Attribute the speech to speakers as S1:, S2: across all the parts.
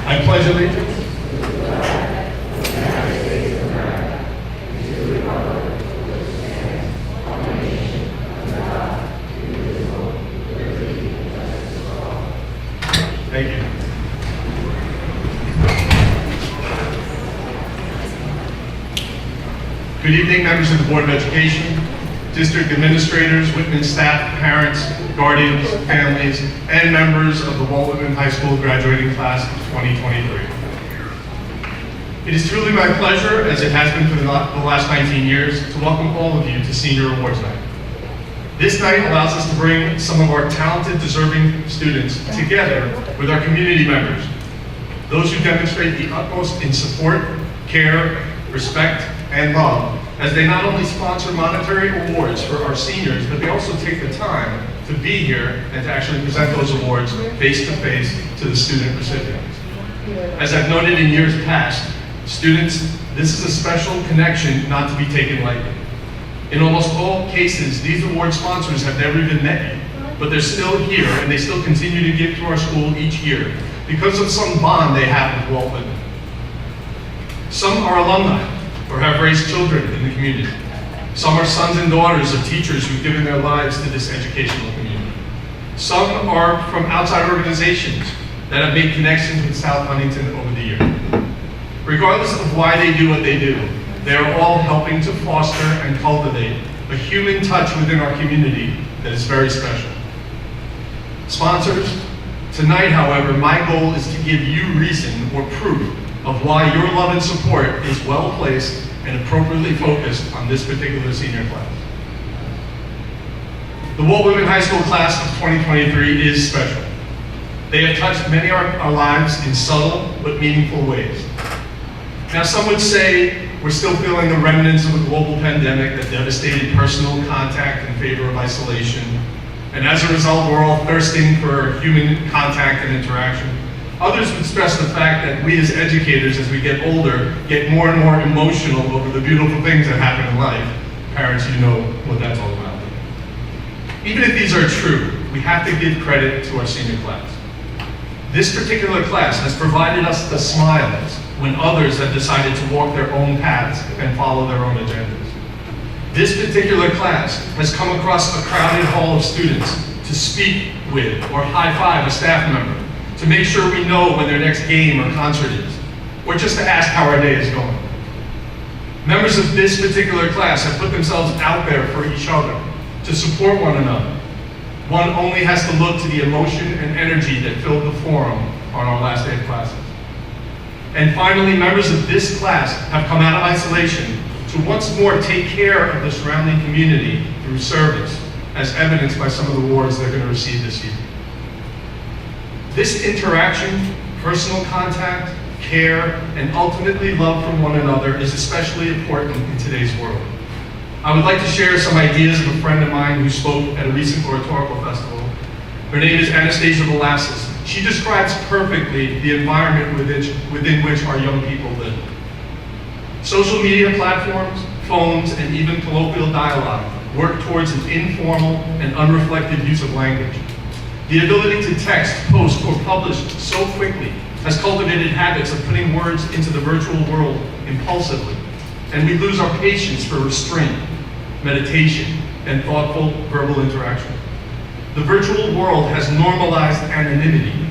S1: I pledge allegiance. Thank you. Good evening, members of the Board of Education, district administrators, Whitman staff, parents, guardians, families, and members of the Whitman High School graduating class of 2023. It is truly my pleasure, as it has been for the last 19 years, to welcome all of you to Senior Awards Night. This night allows us to bring some of our talented, deserving students together with our community members, those who demonstrate the utmost in support, care, respect, and love, as they not only sponsor monetary awards for our seniors, but they also take the time to be here and to actually present those awards face-to-face to the student recipients. As I've noted in years past, students, this is a special connection not to be taken lightly. In almost all cases, these award sponsors have never even met you, but they're still here and they still continue to give to our school each year because of some bond they have with Walt Whitman. Some are alumni or have raised children in the community. Some are sons and daughters of teachers who've given their lives to this educational community. Some are from outside organizations that have made connections with South Huntington over the years. Regardless of why they do what they do, they are all helping to foster and cultivate a human touch within our community that is very special. Sponsors, tonight, however, my goal is to give you reason or proof of why your love and support is well placed and appropriately focused on this particular senior class. The Walt Whitman High School class of 2023 is special. They have touched many of our lives in subtle but meaningful ways. Now, some would say we're still feeling the remnants of a global pandemic that devastated personal contact in favor of isolation. And as a result, we're all thirsting for human contact and interaction. Others would stress the fact that we as educators, as we get older, get more and more emotional over the beautiful things that happen in life. Parents, you know what that's all about. Even if these are true, we have to give credit to our senior class. This particular class has provided us the smiles when others have decided to walk their own paths and follow their own agendas. This particular class has come across a crowded hall of students to speak with or high-five a staff member, to make sure we know when their next game or concert is, or just to ask how our day is going. Members of this particular class have put themselves out there for each other, to support one another. One only has to look to the emotion and energy that filled the forum on our last day of classes. And finally, members of this class have come out of isolation to once more take care of the surrounding community through service, as evidenced by some of the awards they're going to receive this year. This interaction, personal contact, care, and ultimately love from one another is especially important in today's world. I would like to share some ideas of a friend of mine who spoke at a recent oratorical festival. Her name is Anastasia Velasquez. She describes perfectly the environment within which our young people live. Social media platforms, phones, and even colloquial dialogue work towards an informal and unreflective use of language. The ability to text, post, or publish so quickly has cultivated habits of putting words into the virtual world impulsively, and we lose our patience for restraint, meditation, and thoughtful verbal interaction. The virtual world has normalized anonymity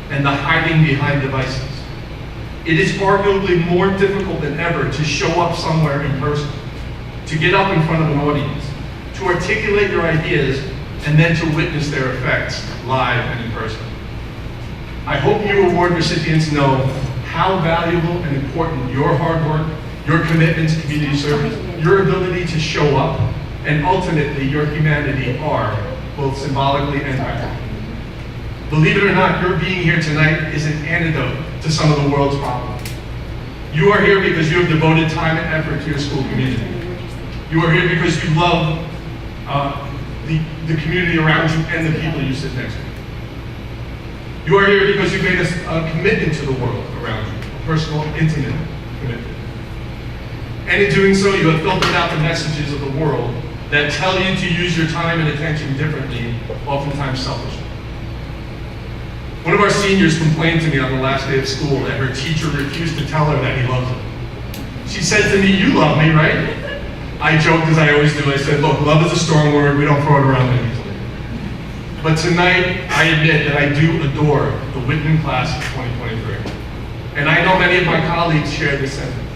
S1: and the hiding behind devices. It is arguably more difficult than ever to show up somewhere in person, to get up in front of an audience, to articulate your ideas, and then to witness their effects live and in person. I hope you award recipients know how valuable and important your hard work, your commitment to community service, your ability to show up, and ultimately your humanity are, both symbolically and practically. Believe it or not, your being here tonight is an antidote to some of the world's problems. You are here because you have devoted time and effort to your school community. You are here because you love the community around you and the people you sit next to. You are here because you've made a commitment to the world around you, a personal, intimate commitment. And in doing so, you have filtered out the messages of the world that tell you to use your time and attention differently, oftentimes selfishly. One of our seniors complained to me on the last day of school that her teacher refused to tell her that he loves her. She said to me, "You love me, right?" I joked, as I always do. I said, "Look, love is a strong word. We don't throw it around that easily." But tonight, I admit that I do adore the Whitman class of 2023. And I know many of my colleagues share this sentiment.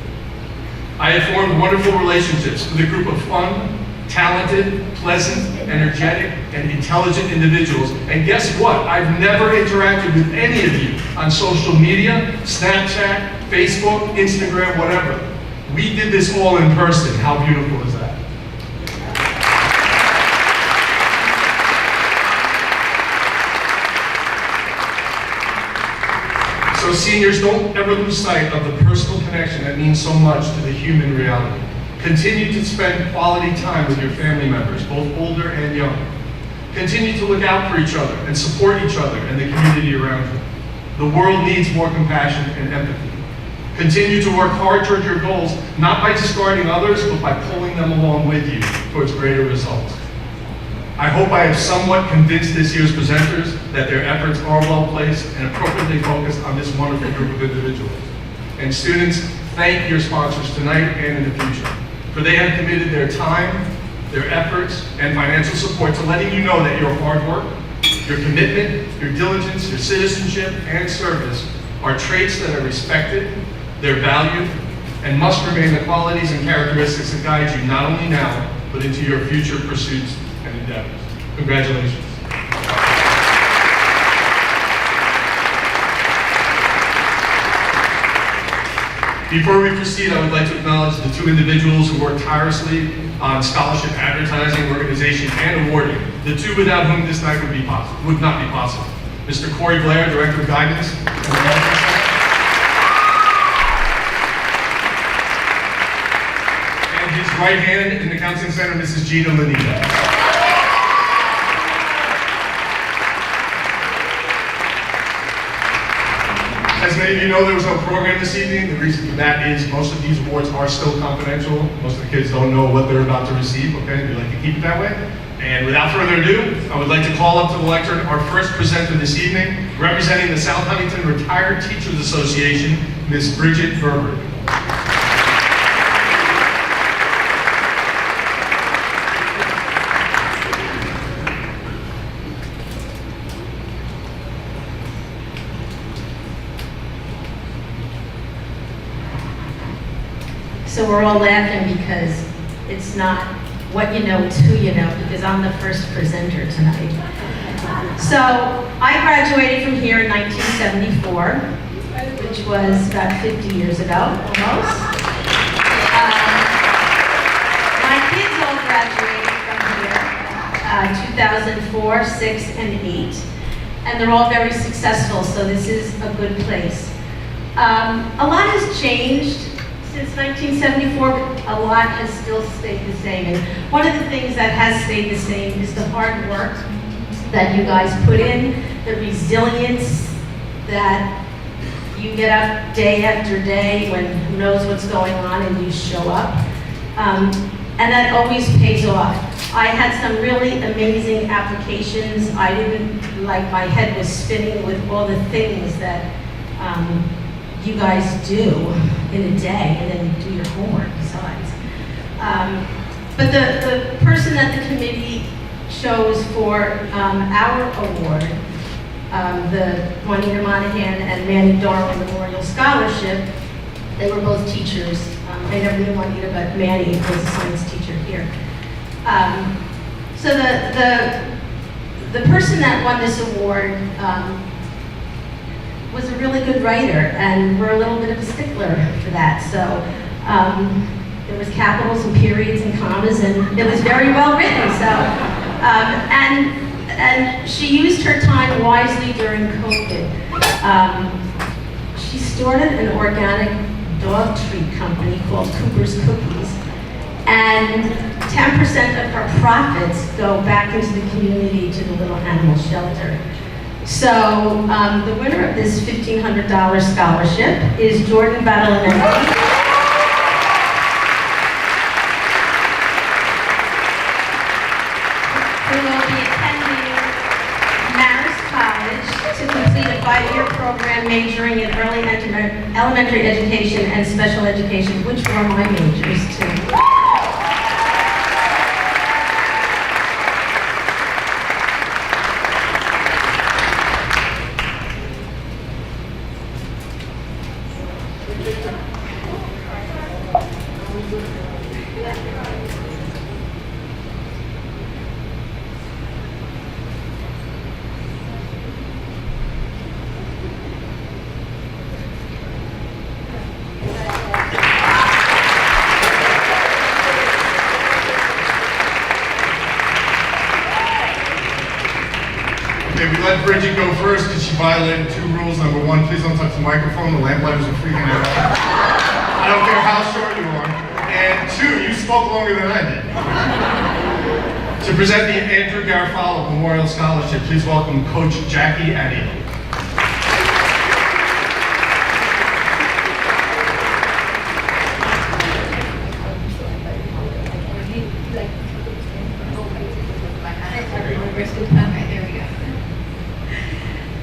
S1: I have formed wonderful relationships with a group of fun, talented, pleasant, energetic, and intelligent individuals. And guess what? I've never interacted with any of you on social media, Snapchat, Facebook, Instagram, whatever. We did this all in person. How beautiful is that? So seniors, don't ever lose sight of the personal connection that means so much to the human reality. Continue to spend quality time with your family members, both older and young. Continue to look out for each other and support each other and the community around you. The world needs more compassion and empathy. Continue to work hard toward your goals, not by discarding others, but by pulling them along with you towards greater results. I hope I have somewhat convinced this year's presenters that their efforts are well placed and appropriately focused on this wonderful group of individuals. And students, thank your sponsors tonight and in the future, for they have committed their time, their efforts, and financial support to letting you know that your hard work, your commitment, your diligence, your citizenship, and service are traits that are respected, they're valued, and must remain the qualities and characteristics that guide you not only now, but into your future pursuits and endeavors. Congratulations. Before we proceed, I would like to acknowledge the two individuals who worked tirelessly on scholarship advertising, organization, and awarding, the two without whom this night would not be possible. Mr. Corey Blair, Director of Guidance, and his right hand in the Counseling Center, Mrs. Gina Lanita. As many of you know, there was no program this evening. The reason for that is most of these awards are still confidential. Most of the kids don't know what they're about to receive, okay? We like to keep it that way. And without further ado, I would like to call up to the lectern our first presenter this evening, representing the South Huntington Retired Teachers Association, Ms. Bridget Verberg.
S2: So we're all laughing because it's not what you know, it's who you know, because I'm the first presenter tonight. So I graduated from here in 1974, which was about 50 years ago, almost. My kids all graduated from here, 2004, 6, and 8. And they're all very successful, so this is a good place. A lot has changed since 1974, but a lot has still stayed the same. And one of the things that has stayed the same is the hard work that you guys put in, the resilience that you get up day after day when who knows what's going on and you show up. And that always pays off. I had some really amazing applications. I didn't, like, my head was spinning with all the things that you guys do in a day, and then you do your homework besides. But the person that the committee chose for our award, the Juanita Monahan and Manny Darwin Memorial Scholarship, they were both teachers. I never knew Juanita, but Manny was a science teacher here. So the person that won this award was a really good writer, and we're a little bit of a stickler for that. So there was capitals and periods and commas, and it was very well written. So and she used her time wisely during COVID. She started an organic dog treat company called Cooper's Cookies, and 10% of her profits go back into the community to the little animal shelter. So the winner of this $1,500 scholarship is Jordan Badalamenti, who will be attending Marist College to complete a program majoring in early elementary education and special education, which were my majors too.
S1: Okay, we let Bridget go first because she violated 2 rules. Number 1, please don't touch the microphone. The lamplighters are freaking out. I don't care how short you are. And 2, you spoke longer than I did. To present the Andrew Garofalo Memorial Scholarship, please welcome Coach Jackie Addy.
S3: Okay, there we go.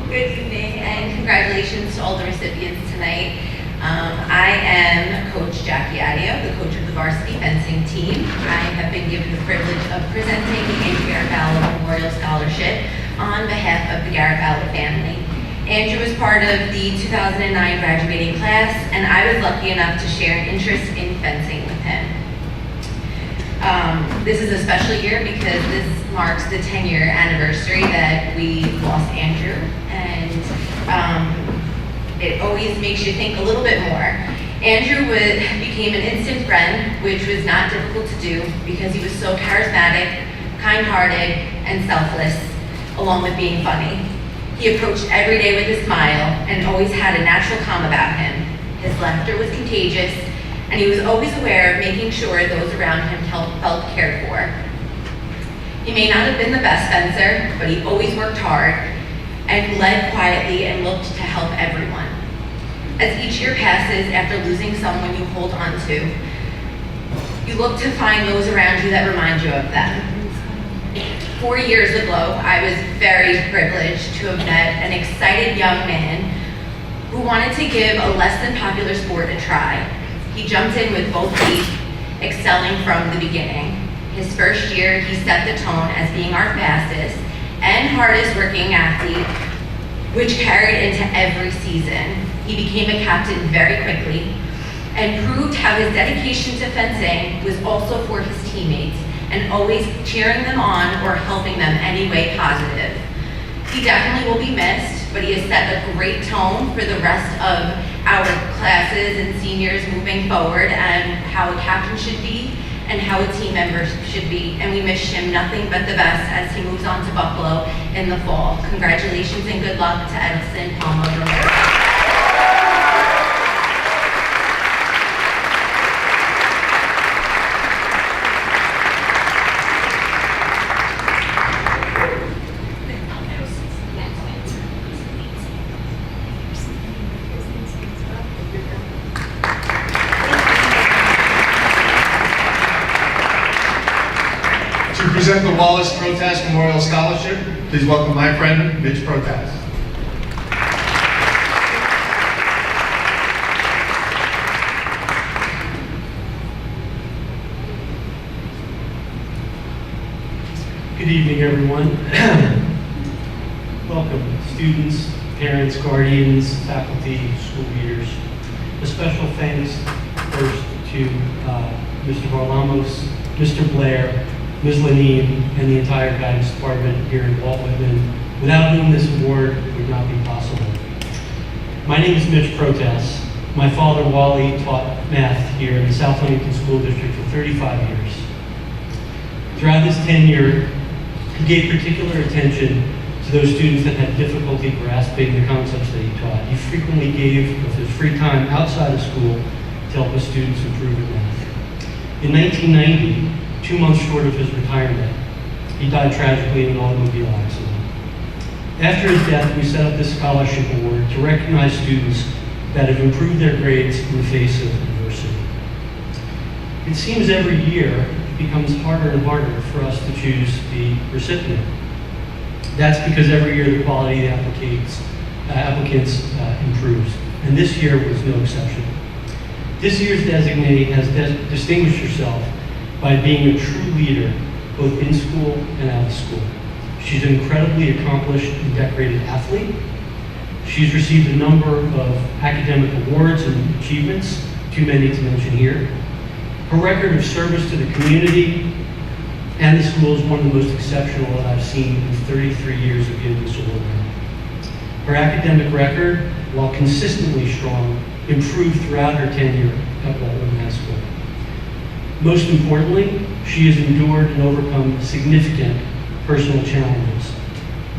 S3: Good evening and congratulations to all the recipients tonight. I am Coach Jackie Adio, the coach of the varsity fencing team. I have been given the privilege of presenting the Andrew Garofalo Memorial Scholarship on behalf of the Garofalo family. Andrew was part of the 2009 graduating class, and I was lucky enough to share an interest in fencing with him. This is a special year because this marks the 10-year anniversary that we lost Andrew, and it always makes you think a little bit more. Andrew became an instant friend, which was not difficult to do because he was so charismatic, kind-hearted, and selfless, along with being funny. He approached every day with a smile and always had a natural calm about him. His laughter was contagious, and he was always aware of making sure those around him felt cared for. He may not have been the best fencer, but he always worked hard and led quietly and looked to help everyone. As each year passes, after losing someone you hold on to, you look to find those around you that remind you of them. 4 years ago, I was very privileged to have met an excited young man who wanted to give a less than popular sport a try. He jumped in with both feet, excelling from the beginning. His first year, he set the tone as being our fastest and hardest working athlete, which carried into every season. He became a captain very quickly and proved how his dedication to fencing was also for his teammates and always cheering them on or helping them any way positive. He definitely will be missed, but he has set a great tone for the rest of our classes and seniors moving forward and how a captain should be and how a team member should be. And we wish him nothing but the best as he moves on to Buffalo in the fall. Congratulations and good luck to Edison Palma Romero.
S1: To present the Wallace Protas Memorial Scholarship, please welcome my friend, Mitch Protas.
S4: Good evening, everyone. Welcome, students, parents, guardians, faculty, school leaders. A special thanks first to Mr. Varlamos, Mr. Blair, Ms. Lanine, and the entire guidance department here at Walt Whitman, without whom this award would not be possible. My name is Mitch Protas. My father, Wally, taught math here in the South Huntington School District for 35 years. Throughout his tenure, he gave particular attention to those students that had difficulty grasping the concepts that he taught. He frequently gave of his free time outside of school to help his students improve in math. In 1990, 2 months short of his retirement, he died tragically in an automobile accident. After his death, we set up this scholarship award to recognize students that have improved their grades in the face of adversity. It seems every year it becomes harder and harder for us to choose the recipient. That's because every year the quality of the applicants improves, and this year was no exception. This year's designee has distinguished herself by being a true leader, both in school and out of school. She's an incredibly accomplished and decorated athlete. She's received a number of academic awards and achievements, too many to mention here. Her record of service to the community and the school is one of the most exceptional that I've seen in 33 years of being this award. Her academic record, while consistently strong, improved throughout her tenure at Walton High School. Most importantly, she has endured and overcome significant personal challenges,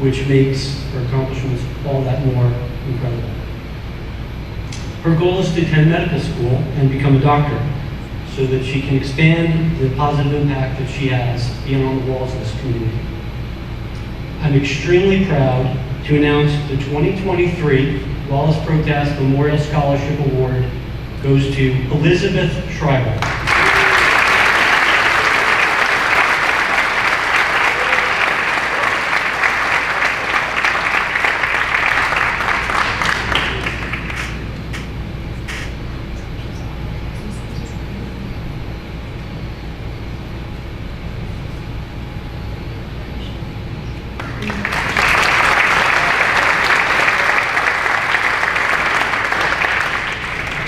S4: which makes her accomplishments all that more incredible. Her goal is to attend medical school and become a doctor so that she can expand the positive impact that she has beyond the walls of this community. I'm extremely proud to announce the 2023 Wallace Protast Memorial Scholarship Award goes to Elizabeth Schreiber.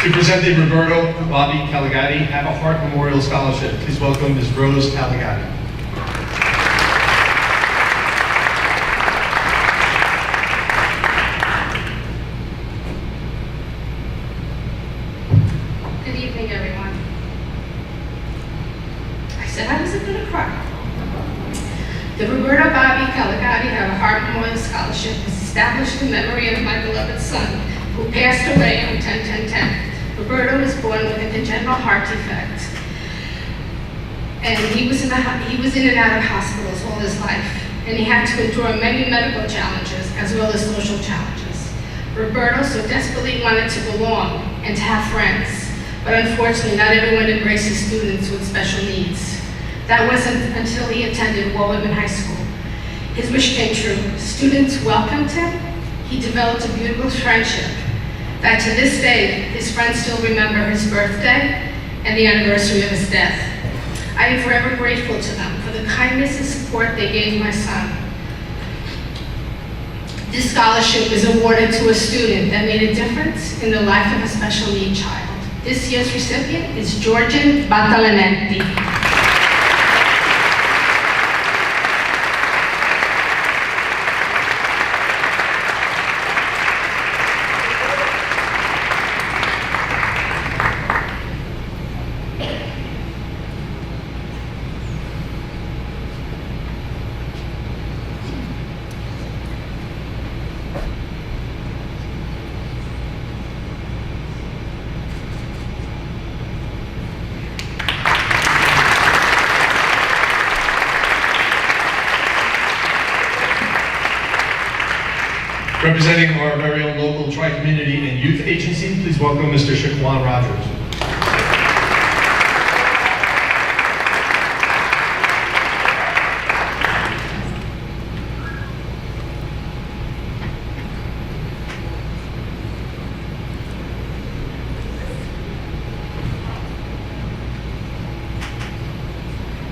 S1: To present the Roberto Bobby Caligati Have a Heart Memorial Scholarship, please welcome Ms. Rose Caligati.
S5: Good evening, everyone. I said I wasn't going to cry. The Roberto Bobby Caligati Have a Heart Memorial Scholarship is established in memory of my beloved son, who passed away on 10/10/10. Roberto was born with a congenital heart defect, and he was in and out of hospitals all his life, and he had to endure many medical challenges as well as social challenges. Roberto so desperately wanted to belong and to have friends, but unfortunately not everyone embraces students with special needs. That wasn't until he attended Walton High School. His wish came true. Students welcomed him. He developed a beautiful friendship that to this day, his friends still remember his birthday and the anniversary of his death. I am forever grateful to them for the kindness and support they gave my son. This scholarship is awarded to a student that made a difference in the life of a special needs child. This year's recipient is Georgian Batalanenti.
S1: Representing our very own local tri-community and youth agency, please welcome Mr. Shaquan Rogers.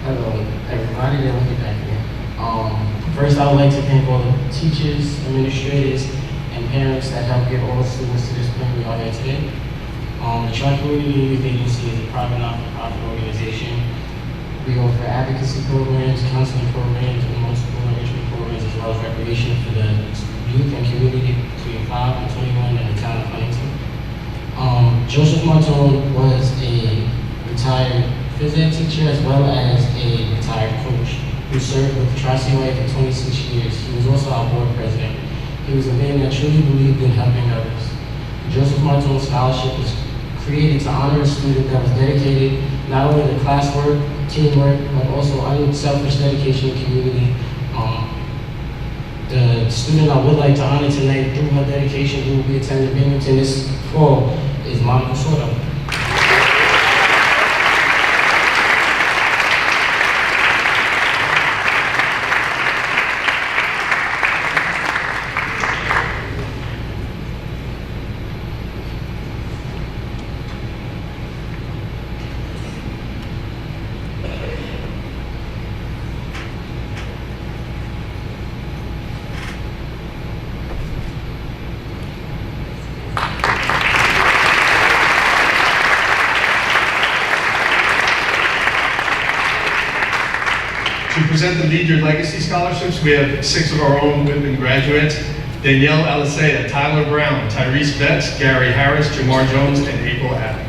S6: Hello, everybody. Let me get back here. First, I would like to thank all the teachers, administrators, and parents that helped get all the students to this point we are here today. The Tri-Community Youth Agency is a private not-for-profit organization. We offer advocacy programs, counseling programs, and multiple enrichment programs, as well as recreation for the youth and community between 5 and 21 in the town of Huntington. Joseph Martone was a retired phys ed teacher as well as a retired coach who served with Tri-CY for 26 years. He was also our board president. He was a man that truly believed in helping others. The Joseph Martone Scholarship was created to honor a student that was dedicated not only to classwork, teamwork, but also unselfish dedication to community. The student I would like to honor tonight through her dedication, who will be attending Binghamton this fall, is Monica Soto.
S1: present the Lead Your Legacy scholarships, we have 6 of our own Whitman graduates: Danielle Alisea, Tyler Brown, Tyrese Betts, Gary Harris, Jamar Jones, and April Adams.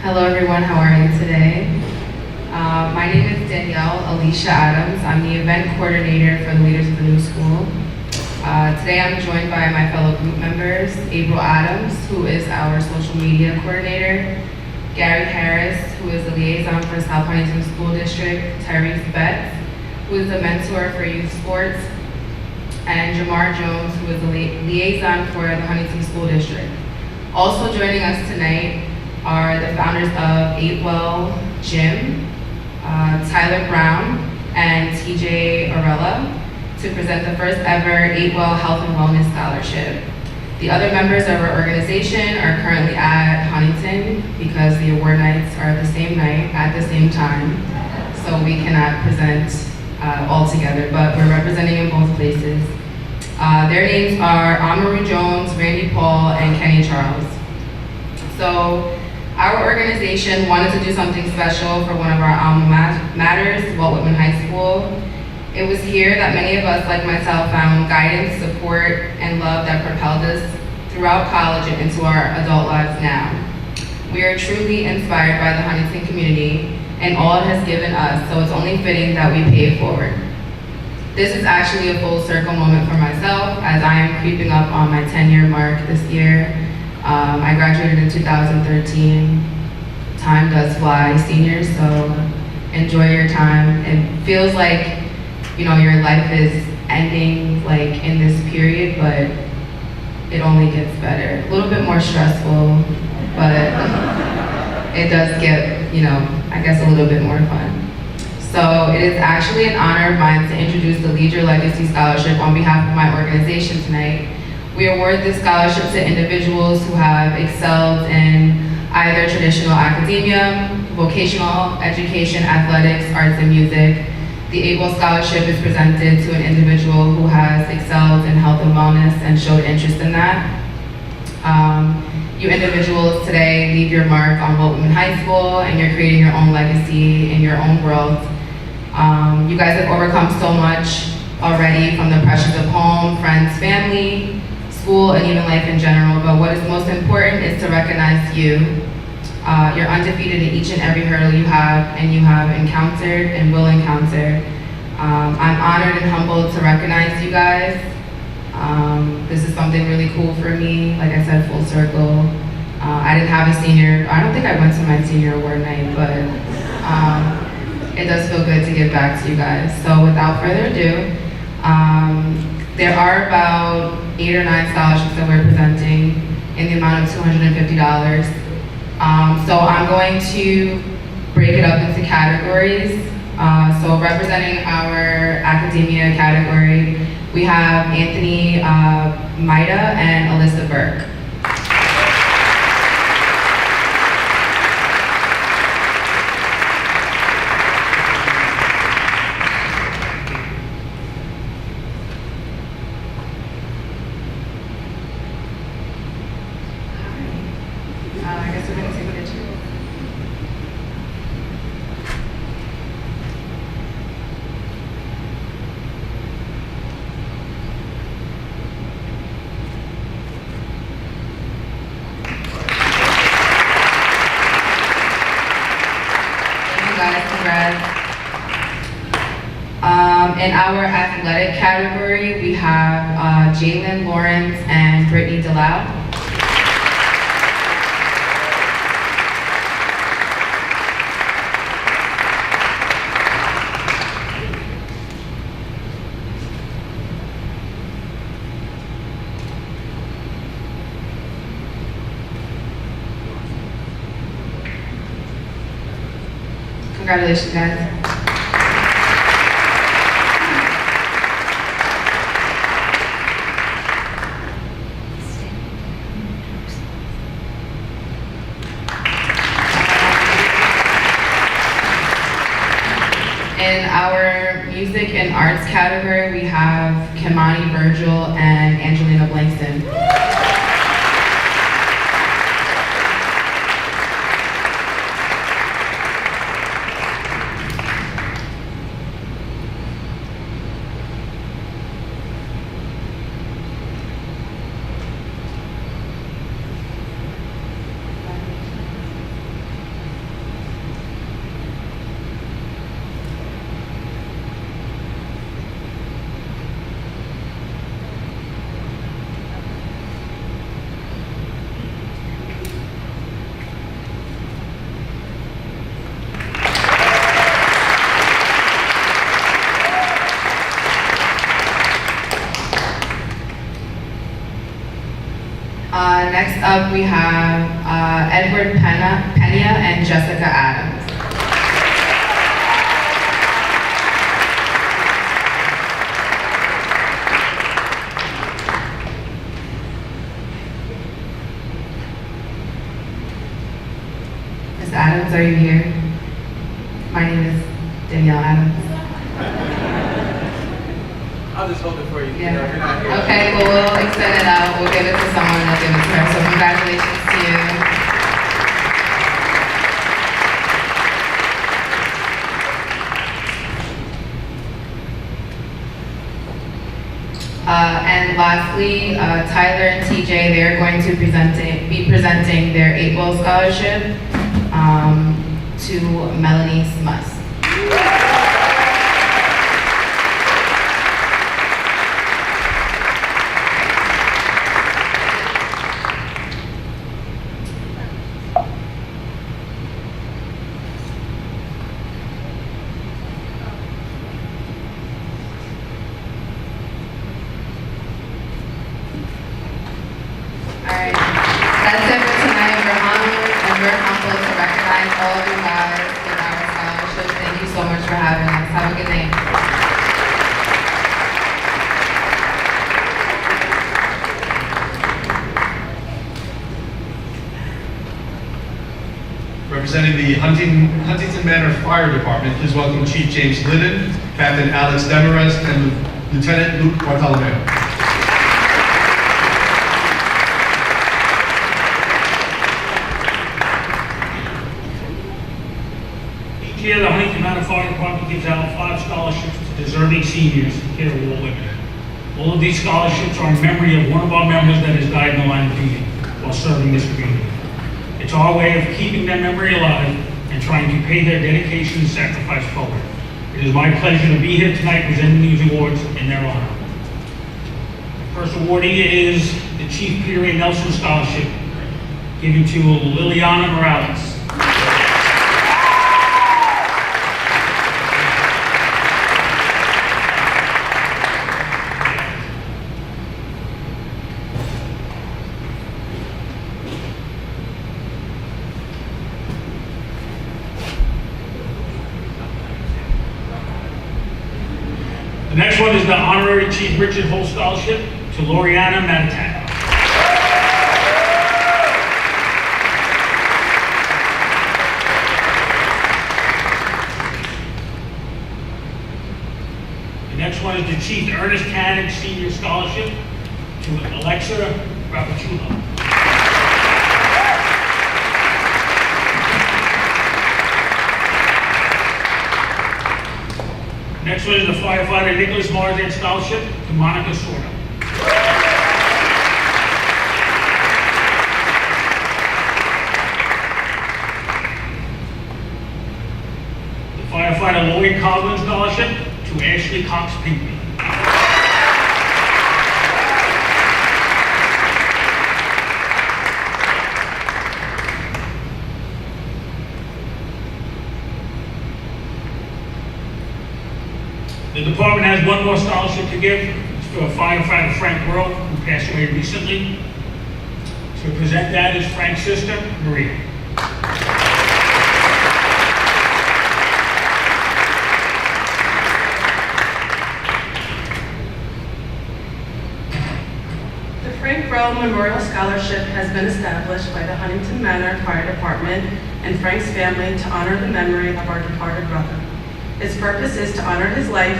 S7: Hello everyone, how are you today? My name is Danielle Alicia Adams. I'm the event coordinator for the Leaders of the New School. Today I'm joined by my fellow group members, April Adams, who is our social media coordinator, Gary Harris, who is the liaison for South Huntington School District, Tyrese Betts, who is a mentor for youth sports, and Jamar Jones, who is the liaison for the Huntington School District. Also joining us tonight are the founders of 8Well Gym, Tyler Brown and TJ Arella, to present the first ever 8Well Health and Wellness Scholarship. The other members of our organization are currently at Huntington because the award nights are the same night at the same time, so we cannot present all together, but we're representing in both places. Their names are Amaru Jones, Randy Paul, and Kenny Charles. So our organization wanted to do something special for one of our alma maters, Walt Whitman High School. It was here that many of us, like myself, found guidance, support, and love that propelled us throughout college and into our adult lives now. We are truly inspired by the Huntington community and all it has given us, so it's only fitting that we pay it forward. This is actually a full circle moment for myself, as I am creeping up on my 10-year mark this year. I graduated in 2013. Time does fly, seniors, so enjoy your time. It feels like, you know, your life is ending like in this period, but it only gets better. A little bit more stressful, but it does get, you know, I guess a little bit more fun. So it is actually an honor of mine to introduce the Lead Your Legacy Scholarship on behalf of my organization tonight. We award this scholarship to individuals who have excelled in either traditional academia, vocational education, athletics, arts, and music. The 8Well Scholarship is presented to an individual who has excelled in health and wellness and showed interest in that. You individuals today leave your mark on Walt Whitman High School, and you're creating your own legacy in your own world. You guys have overcome so much already, from the pressures of home, friends, family, school, and even life in general, but what is most important is to recognize you. You're undefeated in each and every hurdle you have encountered and will encounter. I'm honored and humbled to recognize you guys. This is something really cool for me, like I said, full circle. I didn't have a senior, I don't think I went to my senior award night, but it does feel good to give back to you guys. So without further ado, there are about 8 or 9 scholarships that we're presenting in the amount of $250. So I'm going to break it up into categories. So representing our academia category, we have Anthony Maida and Alyssa Burke. I guess we're going to take a picture. Congrats. In our athletic category, we have Jalen Lawrence and Brittany Delau. Congratulations, guys. music and arts category, we have Kimani Virgil and Angelina Blankston. Next up, we have Edward Pena and Jessica Adams. Ms. Adams, are you here? My name is Danielle Adams.
S6: I'll just hold it for you.
S7: Yeah.
S6: You're not here.
S7: Okay, well, we'll extend it out. We'll give it to someone, they'll give it to her. So congratulations to you. And lastly, Tyler and TJ, they're going to be presenting their 8-Ball scholarship to Melanie Smuss. Alright, that's it for tonight. We're honored and we're humbled to recognize all of you guys with our scholarship. Thank you so much for having us. Have a good night.
S1: Representing the Huntington Manor Fire Department, please welcome Chief James Liddon, Captain Alex Demarest, and Lieutenant Luke Bartolomeo.
S8: Each year, the Huntington Manor Fire Department gives out 5 scholarships to deserving seniors who care of all women. All of these scholarships are in memory of one of our members that has died in the line of duty while serving this community. It's our way of keeping their memory alive and trying to pay their dedication and sacrifice forward. It is my pleasure to be here tonight presenting these awards in their honor. The first awardee is the Chief Peter A. Nelson Scholarship, given to Liliana Morales. The next one is the Honorary Chief Richard Holt Scholarship to Loriana Matatak. The next one is the Chief Ernest Cannon Senior Scholarship to Alexa Rappachulo. Next one is the Firefighter Nicholas Marzan Scholarship to Monica Sordo. The Firefighter Lloyd Coughlin Scholarship to Ashley Cox Pinckney. The department has one more scholarship to give. It's for firefighter Frank World, who passed away recently. To present that is Frank's sister, Maria.
S9: The Frank Rowe Memorial Scholarship has been established by the Huntington Manor Fire Department and Frank's family to honor the memory of our departed brother. Its purpose is to honor his life,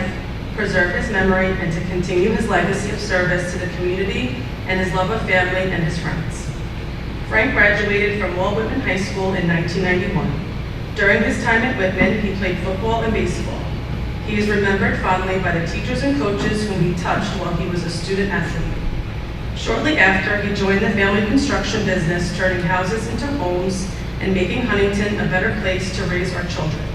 S9: preserve his memory, and to continue his legacy of service to the community and his love of family and his friends. Frank graduated from Walt Whitman High School in 1991. During his time at Whitman, he played football and baseball. He is remembered fondly by the teachers and coaches whom he touched while he was a student athlete. Shortly after, he joined the family construction business, turning houses into homes and making Huntington a better place to raise our children.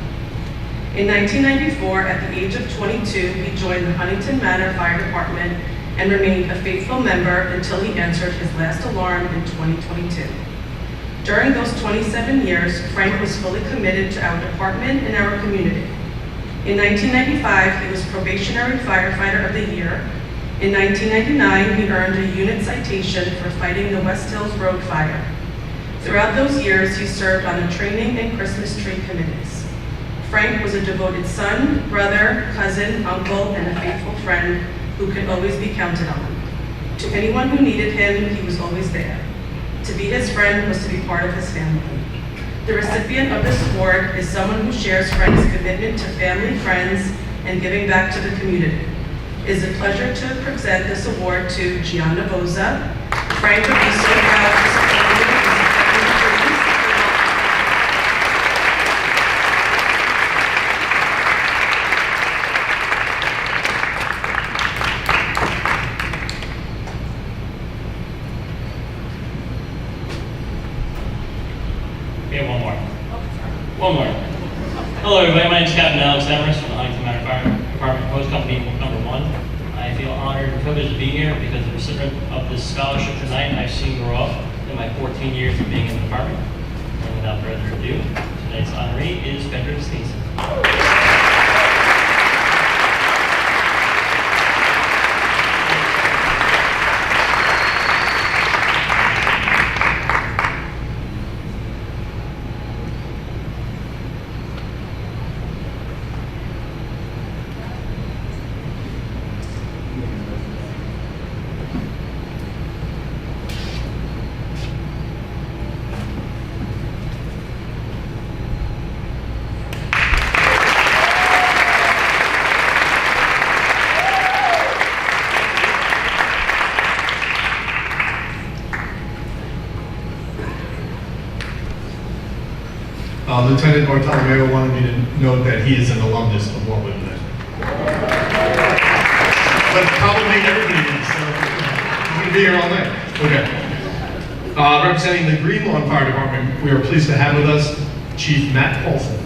S9: In 1994, at the age of 22, he joined the Huntington Manor Fire Department and remained a faithful member until he answered his last alarm in 2022. During those 27 years, Frank was fully committed to our department and our community. In 1995, he was Probationary Firefighter of the Year. In 1999, he earned a unit citation for fighting the West Hills Road Fire. Throughout those years, he served on the training and Christmas tree committees. Frank was a devoted son, brother, cousin, uncle, and a faithful friend who could always be counted on. To anyone who needed him, he was always there. To be his friend was to be part of his family. The recipient of this award is someone who shares Frank's commitment to family, friends, and giving back to the community. It is a pleasure to present this award to Gianna Boza. Frank would be so proud to support you as a family business.
S10: Okay, one more. Hello, everybody. My name is Captain Alex Everest from the Huntington Manor Fire Department Post Company number 1. I feel honored and privileged to be here because the recipient of this scholarship tonight I've seen grow up in my 14 years of being in the department. And without further ado, tonight's honoree is Frederick Stinson.
S1: Lieutenant Bartolomeo wanted me to note that he is an alumnus of Walt Whitman. But probably everybody is, so I'm going to be here all night. Okay. Representing the Green Lawn Fire Department, we are pleased to have with us Chief Matt Paulson.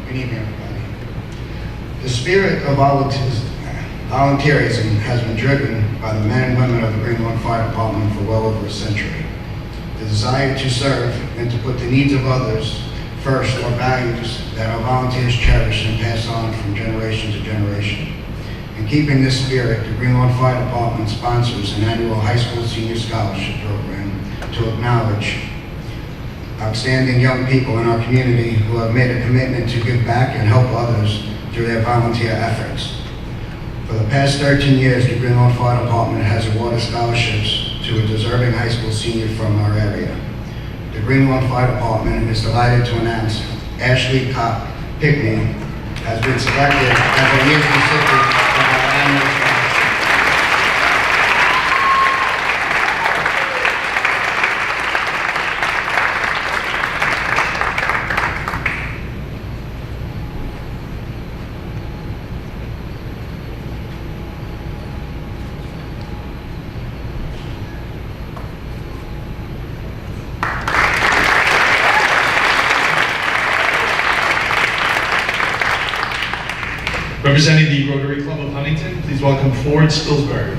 S11: Good evening, everybody. The spirit of volunteerism has been driven by the men and women of the Green Lawn Fire Department for well over a century. The desire to serve and to put the needs of others first are values that our volunteers cherish and pass on from generation to generation. In keeping this spirit, the Green Lawn Fire Department sponsors an annual high school senior scholarship program to acknowledge outstanding young people in our community who have made a commitment to give back and help others through their volunteer efforts. For the past 13 years, the Green Lawn Fire Department has awarded scholarships to a deserving high school senior from our area. The Green Lawn Fire Department is delighted to announce Ashley Copp Pickney has been selected as a year's recipient of our annual scholarship.
S1: Representing the Rotary Club of Huntington, please welcome Ford Spilsbury.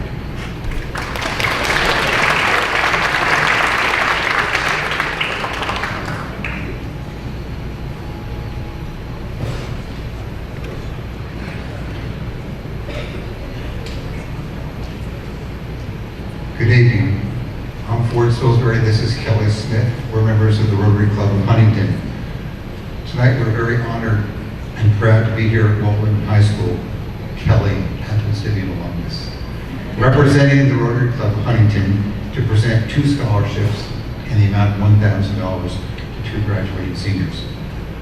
S12: Good evening. I'm Ford Spilsbury. This is Kelly Smith. We're members of the Rotary Club of Huntington. Tonight we're very honored and proud to be here at Walt Whitman High School. Kelly happens to be an alumnus. Representing the Rotary Club of Huntington to present 2 scholarships in the amount of $1,000 to 2 to graduating seniors.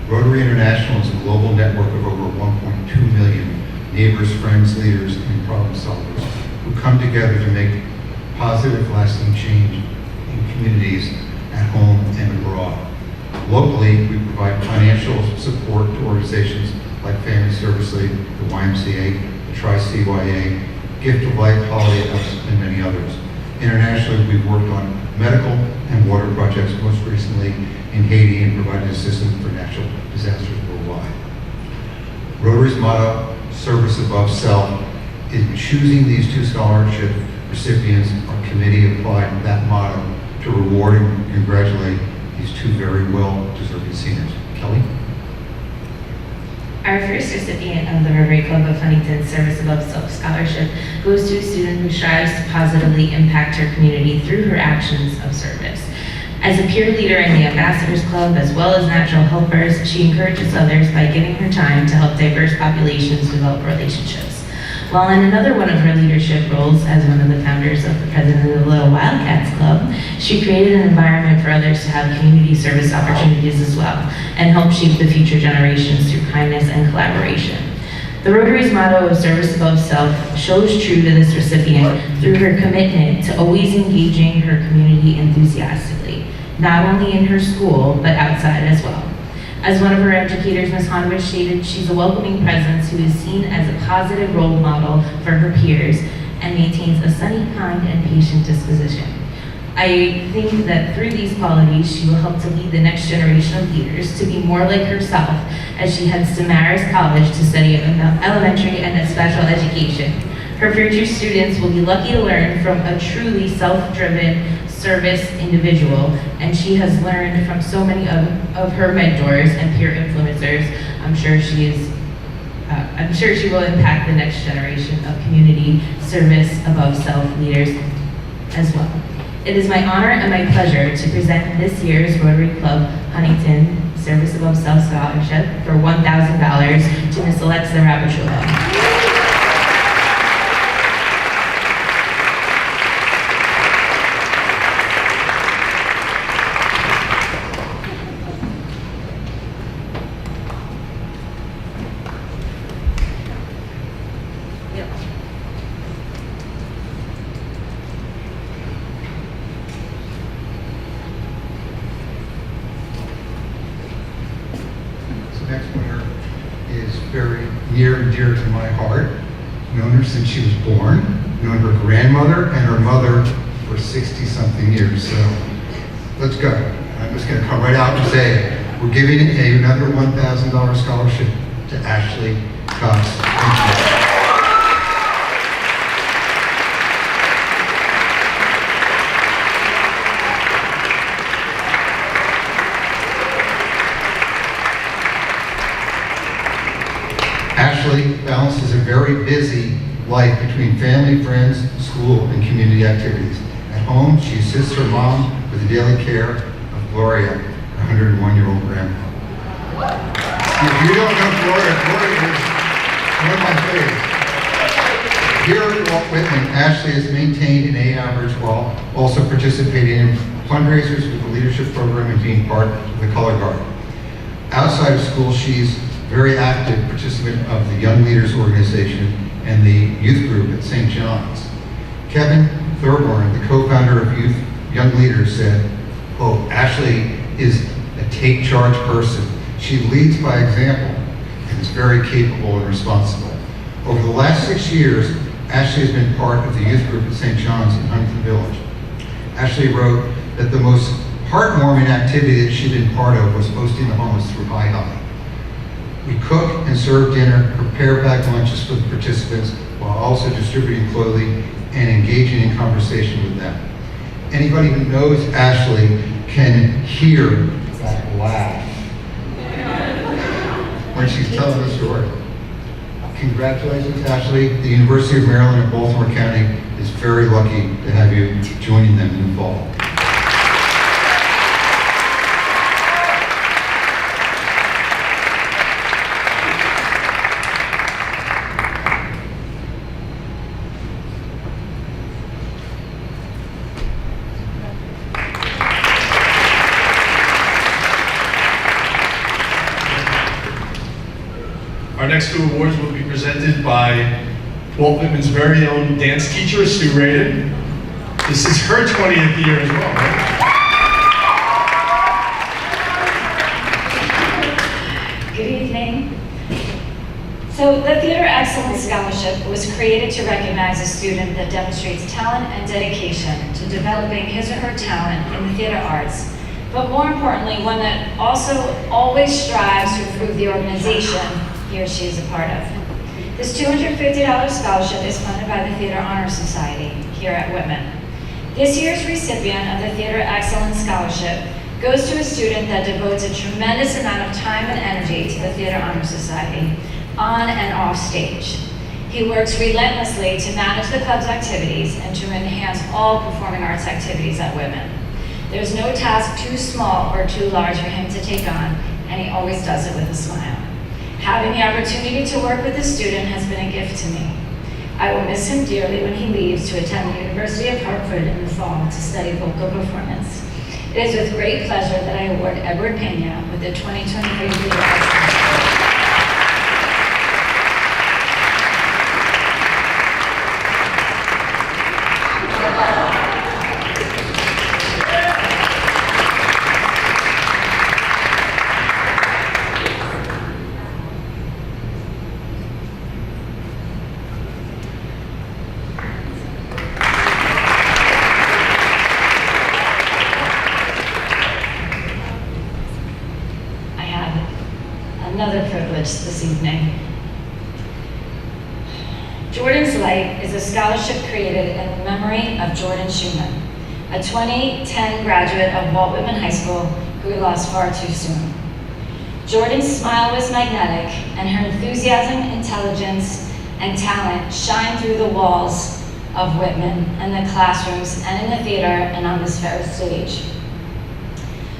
S12: Rotary International is a global network of over 1.2 million neighbors, friends, leaders, and problem solvers who come together to make positive, lasting change in communities at home and abroad. Locally, we provide financial support to organizations like Family Service League, the YMCA, the Tri-CYA, Gift of Life, Holiday House, and many others. Internationally, we've worked on medical and water projects, most recently in Haiti, and provided assistance for natural disasters worldwide. Rotary's motto, service above self, in choosing these two scholarship recipients, our committee applied that motto to reward and congratulate these two very well-deserving seniors. Kelly?
S13: Our first recipient of the Rotary Club of Huntington Service Above Self Scholarship goes to a student who strives to positively impact her community through her actions of service. As a peer leader in the Ambassadors Club, as well as natural helpers, she encourages others by giving her time to help diverse populations develop relationships. While in another one of her leadership roles as one of the founders of the president of the Little Wildcats Club, she created an environment for others to have community service opportunities as well, and help shape the future generations through kindness and collaboration. The Rotary's motto of service above self shows true to this recipient through her commitment to always engaging her community enthusiastically, not only in her school, but outside as well. As one of her educators, Ms. Honovich, stated, she's a welcoming presence who is seen as a positive role model for her peers and maintains a sunny, kind, and patient disposition. I think that through these qualities, she will help to lead the next generation of leaders to be more like herself as she heads to Marist College to study elementary and special education. Her future students will be lucky to learn from a truly self-driven service individual, and she has learned from so many of her mentors and peer influencers. I'm sure she will impact the next generation of community service above self leaders as well. It is my honor and my pleasure to present this year's Rotary Club Huntington Service Above Self Scholarship for $1,000 to Ms. Alexa Rapachulo.
S12: Next winner is very near and dear to my heart. Known her since she was born, known her grandmother and her mother for 60-something years. So let's go. I'm just going to come right out and say we're giving another $1,000 scholarship to Ashley Cox. Ashley balances a very busy life between family, friends, school, and community activities. At home, she assists her mom with the daily care of Gloria, her 101-year-old grandma. If you don't know Gloria, Gloria is one of my favorites. Here at Walt Whitman, Ashley has maintained an A average while also participating in fundraisers with the leadership program and being part of the Color Guard. Outside of school, she's very active participant of the Young Leaders Organization and the youth group at St. John's. Kevin Thurborn, the co-founder of Young Leaders, said, quote, Ashley is a take charge person. She leads by example and is very capable and responsible. Over the last 6 years, Ashley has been part of the youth group at St. John's in Huntington Village. Ashley wrote that the most heartwarming activity that she'd been part of was hosting the homeless through High High. We cook and serve dinner, prepare packed lunches for the participants, while also distributing clothing and engaging in conversation with them. Anybody who knows Ashley can hear that laugh when she's telling the story. Congratulations, Ashley. The University of Maryland at Baltimore County is very lucky to have you joining them in the fall.
S1: next two awards will be presented by Walt Whitman's very own dance teacher, Sue Radin. This is her 20th year as well, right?
S14: Good evening. So the Theater Excellence Scholarship was created to recognize a student that demonstrates talent and dedication to developing his or her talent in the theater arts, but more importantly, one that also always strives to improve the organization he or she is a part of. This $250 scholarship is funded by the Theater Honor Society here at Whitman. This year's recipient of the Theater Excellence Scholarship goes to a student that devotes a tremendous amount of time and energy to the Theater Honor Society, on and off stage. He works relentlessly to manage the club's activities and to enhance all performing arts activities at Whitman. There's no task too small or too large for him to take on, and he always does it with a smile. Having the opportunity to work with this student has been a gift to me. I will miss him dearly when he leaves to attend the University of Hartford in the fall to study vocal performance. It is with great pleasure that I award Edward Pena with the 2023 Theater Excellence. Another privilege this evening. Jordan's Light is a scholarship created in memory of Jordan Schumann, a 2010 graduate of Walt Whitman High School who we lost far too soon. Jordan's smile was magnetic, and her enthusiasm, intelligence, and talent shine through the walls of Whitman and the classrooms and in the theater and on this very stage.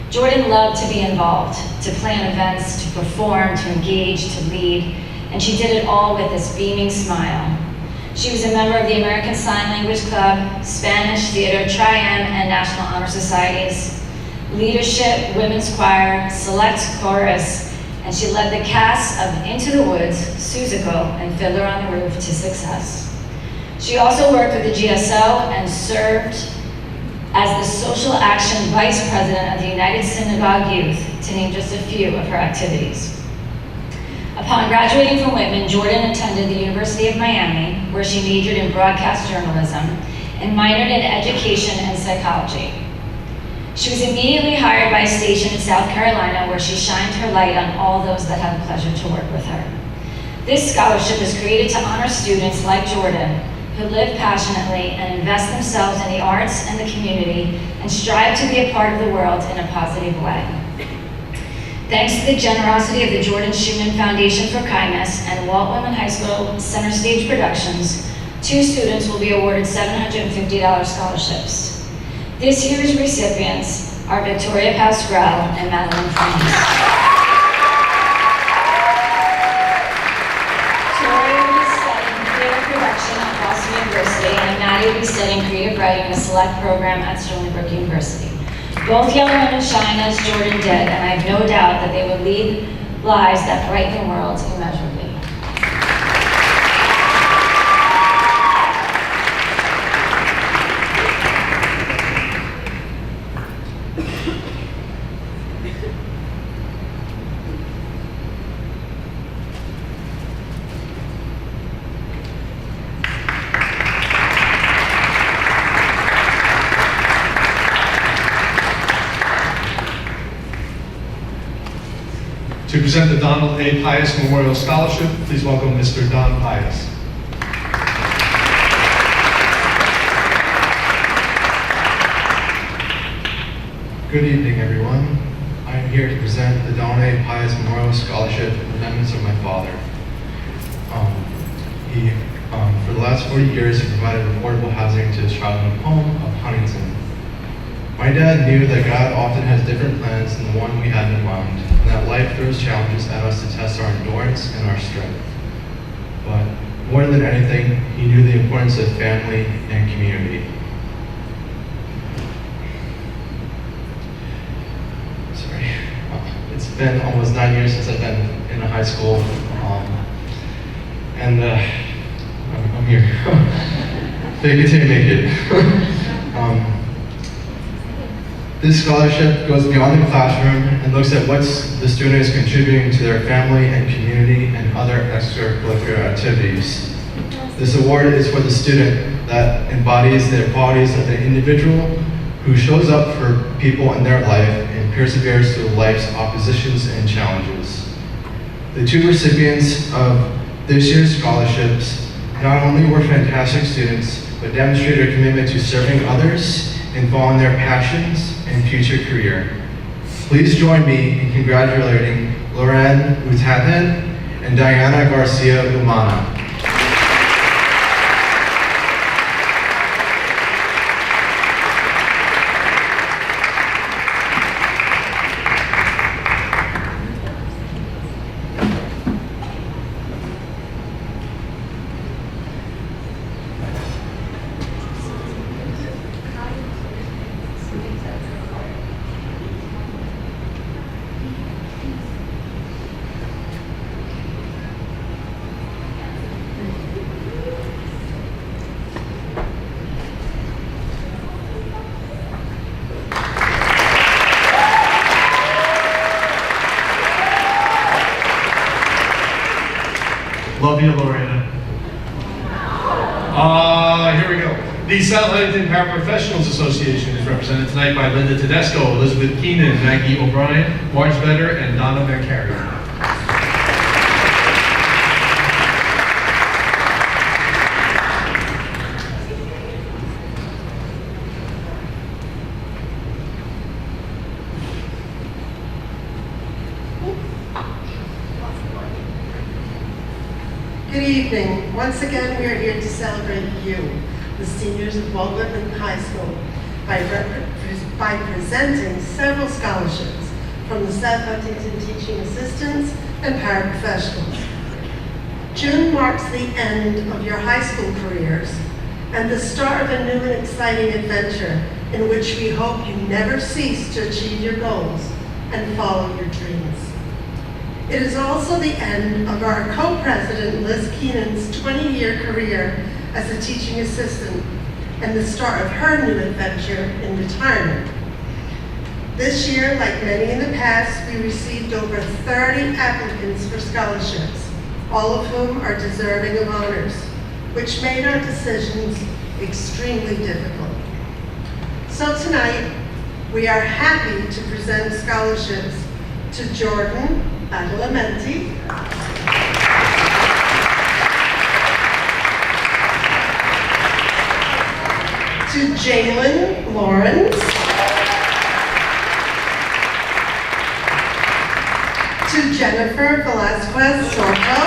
S14: Jordan loved to be involved, to plan events, to perform, to engage, to lead, and she did it all with this beaming smile. She was a member of the American Sign Language Club, Spanish Theater, Tri-M, and National Honor Societies, Leadership, Women's Choir, Select Chorus, and she led the cast of Into the Woods, Seussical, and Fiddler on the Roof to success. She also worked with the GSO and served as the Social Action Vice President of the United Synagogue Youth, to name just a few of her activities. Upon graduating from Whitman, Jordan attended the University of Miami, where she majored in broadcast journalism and minored in education and psychology. She was immediately hired by a station in South Carolina, where she shined her light on all those that had the pleasure to work with her. This scholarship is created to honor students like Jordan, who live passionately and invest themselves in the arts and the community and strive to be a part of the world in a positive way. Thanks to the generosity of the Jordan Schumann Foundation for Kindness and Walt Whitman High School Center Stage Productions, 2 students will be awarded $750 scholarships. This year's recipients are Victoria Pasquale and Madeline Franks. University, and Maddie will be studying creative writing in a select program at Stony Brook University. Both young women shine as Jordan did, and I have no doubt that they will lead lives that brighten the world immeasurably.
S1: To present the Donald A. Pius Memorial Scholarship, please welcome Mr. Don Pius.
S15: Good evening, everyone. I am here to present the Donald A. Pius Memorial Scholarship in remembrance of my father. For the last 40 years, he provided affordable housing to his childhood home of Huntington. My dad knew that God often has different plans than the one we had in mind, and that life throws challenges at us to test our endurance and our strength. But more than anything, he knew the importance of family and community. It's been almost 9 years since I've been in a high school. and I'm here. Fake it till you make it. This scholarship goes beyond the classroom and looks at what the student is contributing to their family and community and other extracurricular activities. This award is for the student that embodies the qualities of the individual who shows up for people in their life and perseveres through life's oppositions and challenges. The two recipients of this year's scholarships not only were fantastic students, but demonstrated a commitment to serving others and following their passions and future career. Please join me in congratulating Loren Utathen and Diana Garcia Umana.
S1: Love you, Lorena. Here we go. The South Huntington Paraprofessionals Association is represented tonight by Linda Tedesco, Elizabeth Keenan, Maggie O'Brien, Marge Vedder, and Donna Van Carey.
S16: Good evening. Once again, we are here to celebrate you, the seniors of Walt Whitman High School, by presenting several scholarships from the South Huntington Teaching Assistants and Paraprofessionals. June marks the end of your high school careers and the start of a new and exciting adventure in which we hope you never cease to achieve your goals and follow your dreams. It is also the end of our co-president Liz Keenan's 20-year career as a teaching assistant and the start of her new adventure in retirement. This year, like many in the past, we received over 30 applicants for scholarships, all of whom are deserving of honors, which made our decisions extremely difficult. So tonight, we are happy to present scholarships to Jordan Badalamenti, to Jalen Lawrence, to Jennifer Velasquez Sorko,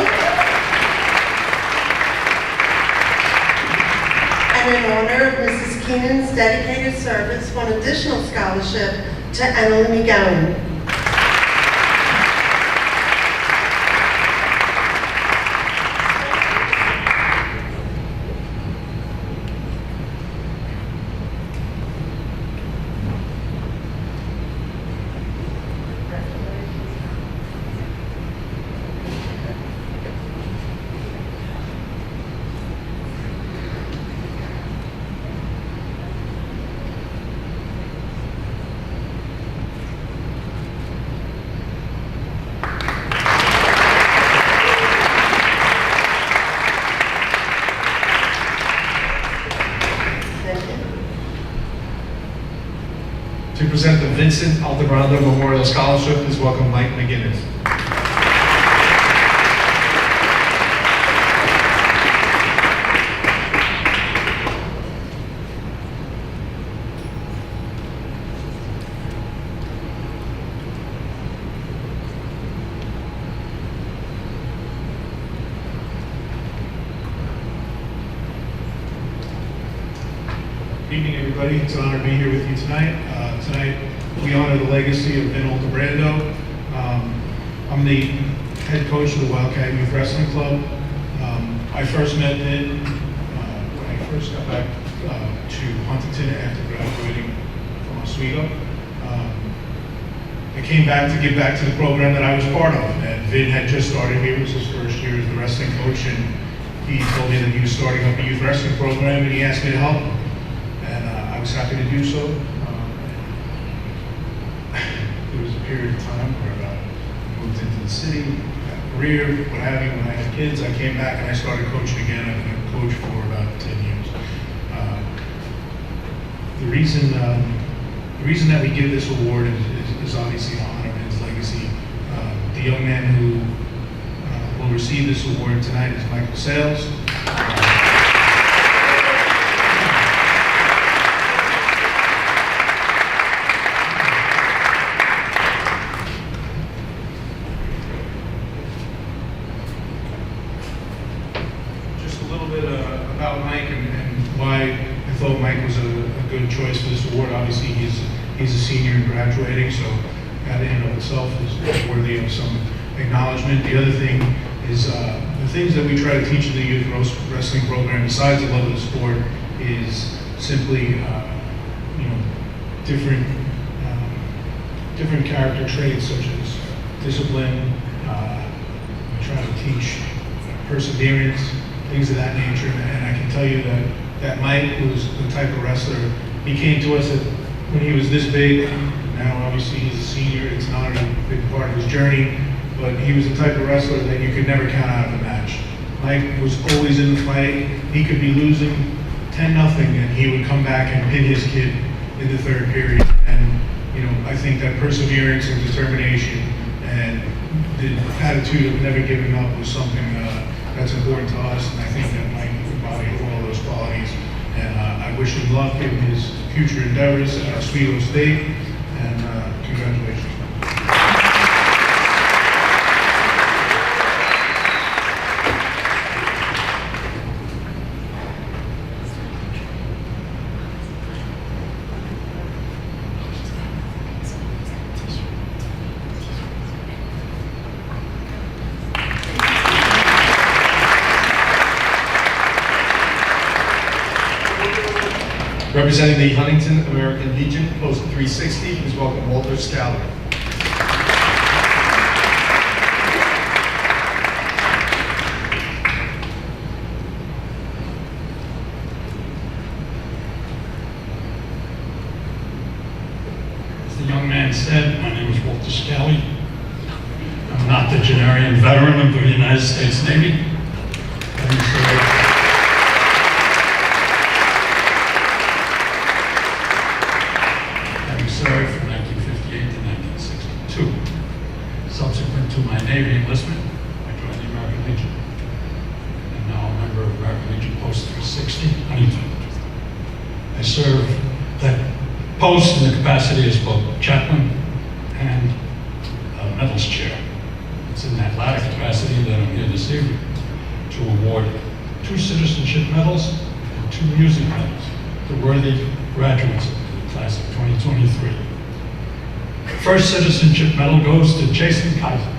S16: and in honor of Mrs. Keenan's dedicated service, one additional scholarship to Emily McGowan.
S1: To present the Vincent Altabrando Memorial Scholarship, please welcome Mike McGinnis.
S17: Good evening, everybody. It's an honor to be here with you tonight. Tonight, we honor the legacy of Vin Altabrando. I'm the head coach of the Wildcat Youth Wrestling Club. I first met Vin when I first got back to Huntington after graduating from Oswego. I came back to give back to the program that I was part of, and Vin had just started here. It was his first year as the wrestling coach, and he told me that he was starting up a youth wrestling program, and he asked me to help him. And I was happy to do so. There was a period of time where I moved into the city, had a career, what have you. When I had kids, I came back and I started coaching again. I've been a coach for about 10 years. The reason that we give this award is obviously to honor his legacy. The young man who will receive this award tonight is Michael Sales. Just a little bit about Mike and why I thought Mike was a good choice for this award. Obviously, he's a senior and graduating, so that in and of itself is worthy of some acknowledgement. The other thing is the things that we try to teach in the youth wrestling program, besides the love of the sport, is simply different character traits such as discipline. We try to teach perseverance, things of that nature. And I can tell you that Mike was the type of wrestler. He came to us when he was this big. Now, obviously, he's a senior. It's not a big part of his journey, but he was the type of wrestler that you could never count out of a match. Mike was always in the fight. He could be losing 10-0, and he would come back and pin his kid in the third period. And I think that perseverance and determination and the attitude of never giving up was something that's important to us. And I think that Mike embodied all those qualities. And I wish him luck in his future endeavors at Oswego State. And congratulations.
S1: Representing the Huntington American Legion, Post 360, please welcome Walter Scally.
S18: As the young man said, my name is Walter Scally. I'm an octogenarian veteran of the United States Navy. Having served from 1958 to 1962. Subsequent to my Navy enlistment, I joined the American Legion. And now a member of American Legion Post 360, Huntington. I serve that post in the capacity as both chaplain and medals chair. It's in that latter capacity that I'm here this evening to award 2 citizenship medals and 2 music medals to worthy graduates of the class of 2023. The first citizenship medal goes to Jason Kaiser.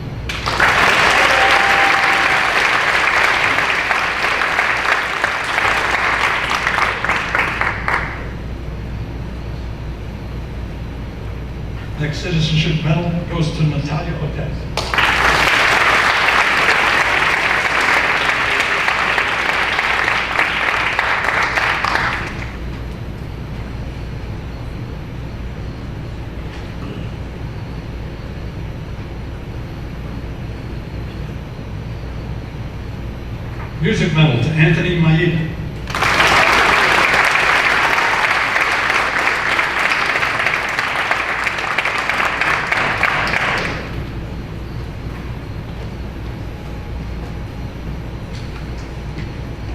S18: Next citizenship medal goes to Natalia Odette. Music medal to Anthony Maida.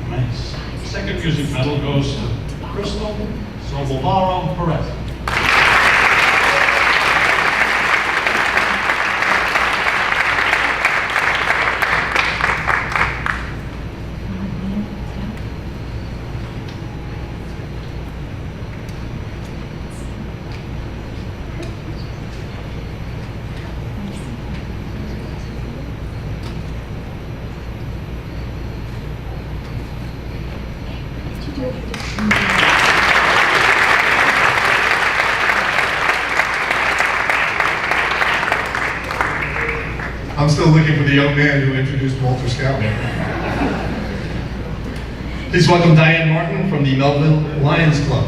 S18: Nice. Second music medal goes to Crystal Sobolaro Perez.
S1: I'm still looking for the young man who introduced Walter Scally. Please welcome Diane Martin from the Melville Lions Club.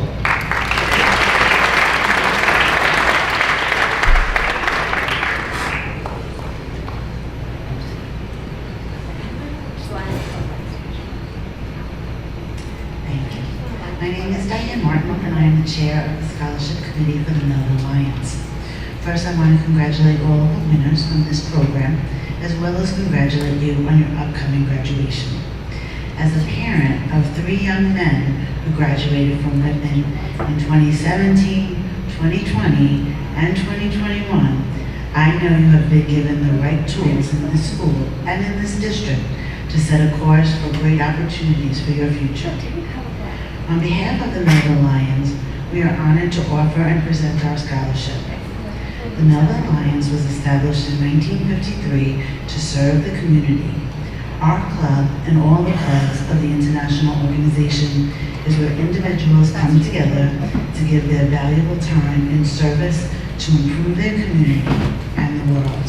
S19: Thank you. My name is Diane Martin, and I am the chair of the Scholarship Committee for the Melville Lions. First, I want to congratulate all the winners from this program, as well as congratulate you on your upcoming graduation. As a parent of 3 young men who graduated from Whitman in 2017, 2020, and 2021, I know you have been given the right tools in this school and in this district to set a course for great opportunities for your future. On behalf of the Melville Lions, we are honored to offer and present our scholarship. The Melville Lions was established in 1953 to serve the community. Our club and all the clubs of the international organization is where individuals come together to give their valuable time in service to improve their community and the world.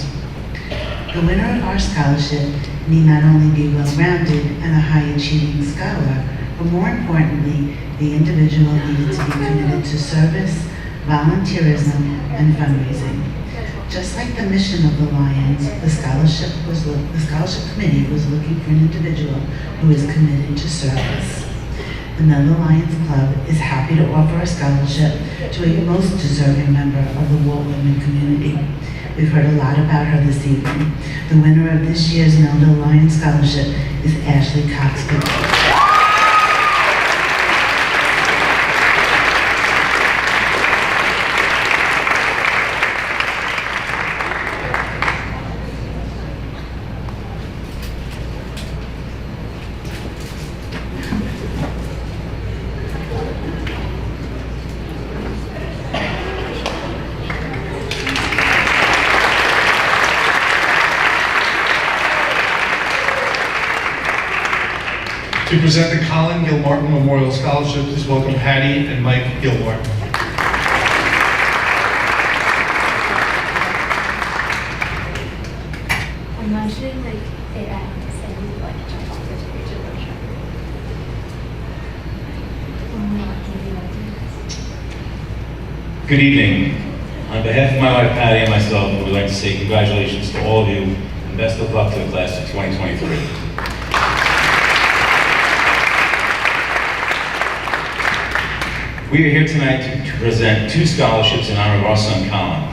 S19: The winner of our scholarship need not only be well-rounded and a high-achieving scholar, but more importantly, the individual needed to be committed to service, volunteerism, and fundraising. Just like the mission of the Lions, the scholarship committee was looking for an individual who is committed to service. The Melville Lions Club is happy to offer a scholarship to a most deserving member of the Walt Whitman community. We've heard a lot about her this evening. The winner of this year's Melville Lions Scholarship is Ashley Cox-Goodwin.
S1: To present the Colin Gilmartin Memorial Scholarship, please welcome Patty and Mike Gilmartin.
S20: I'm actually like it ends and we like jump off this page of the show.
S21: Good evening. On behalf of my wife Patty and myself, we would like to say congratulations to all of you and best of luck to the class of 2023. We are here tonight to present 2 scholarships in honor of our son, Colin.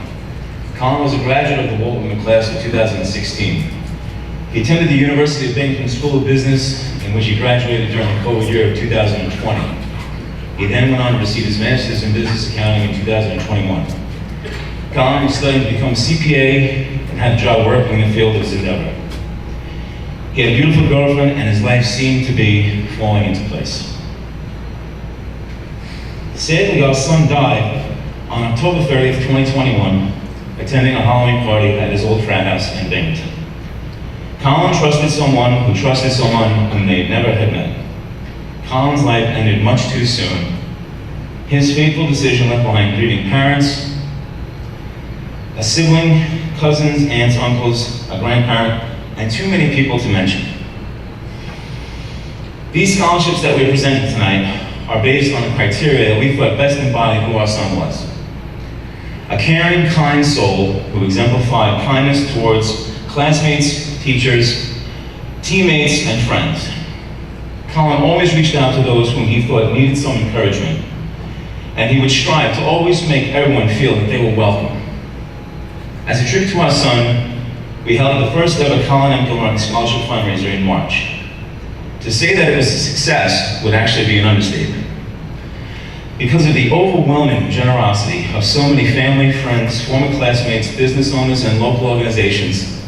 S21: Colin was a graduate of the Walt Whitman class of 2016. He attended the University of Binghamton School of Business, in which he graduated during the COVID year of 2020. He then went on to receive his master's in business accounting in 2021. Colin was studying to become a CPA and had a job working in the field of his endeavor. He had a beautiful girlfriend, and his life seemed to be falling into place. Sadly, our son died on October 30th, 2021, attending a Halloween party at his old frat house in Binghamton. Colin trusted someone who trusted someone whom they never had met. Colin's life ended much too soon. His fateful decision left behind grieving parents, a sibling, cousins, aunts, uncles, a grandparent, and too many people to mention. These scholarships that we're presenting tonight are based on the criteria that we thought best embodied who our son was. A caring, kind soul who exemplified kindness towards classmates, teachers, teammates, and friends. Colin always reached out to those whom he thought needed some encouragement, and he would strive to always make everyone feel that they were welcome. As a tribute to our son, we held the first ever Colin M. Gilmartin Scholarship fundraiser in March. To say that it was a success would actually be an understatement. Because of the overwhelming generosity of so many family, friends, former classmates, business owners, and local organizations,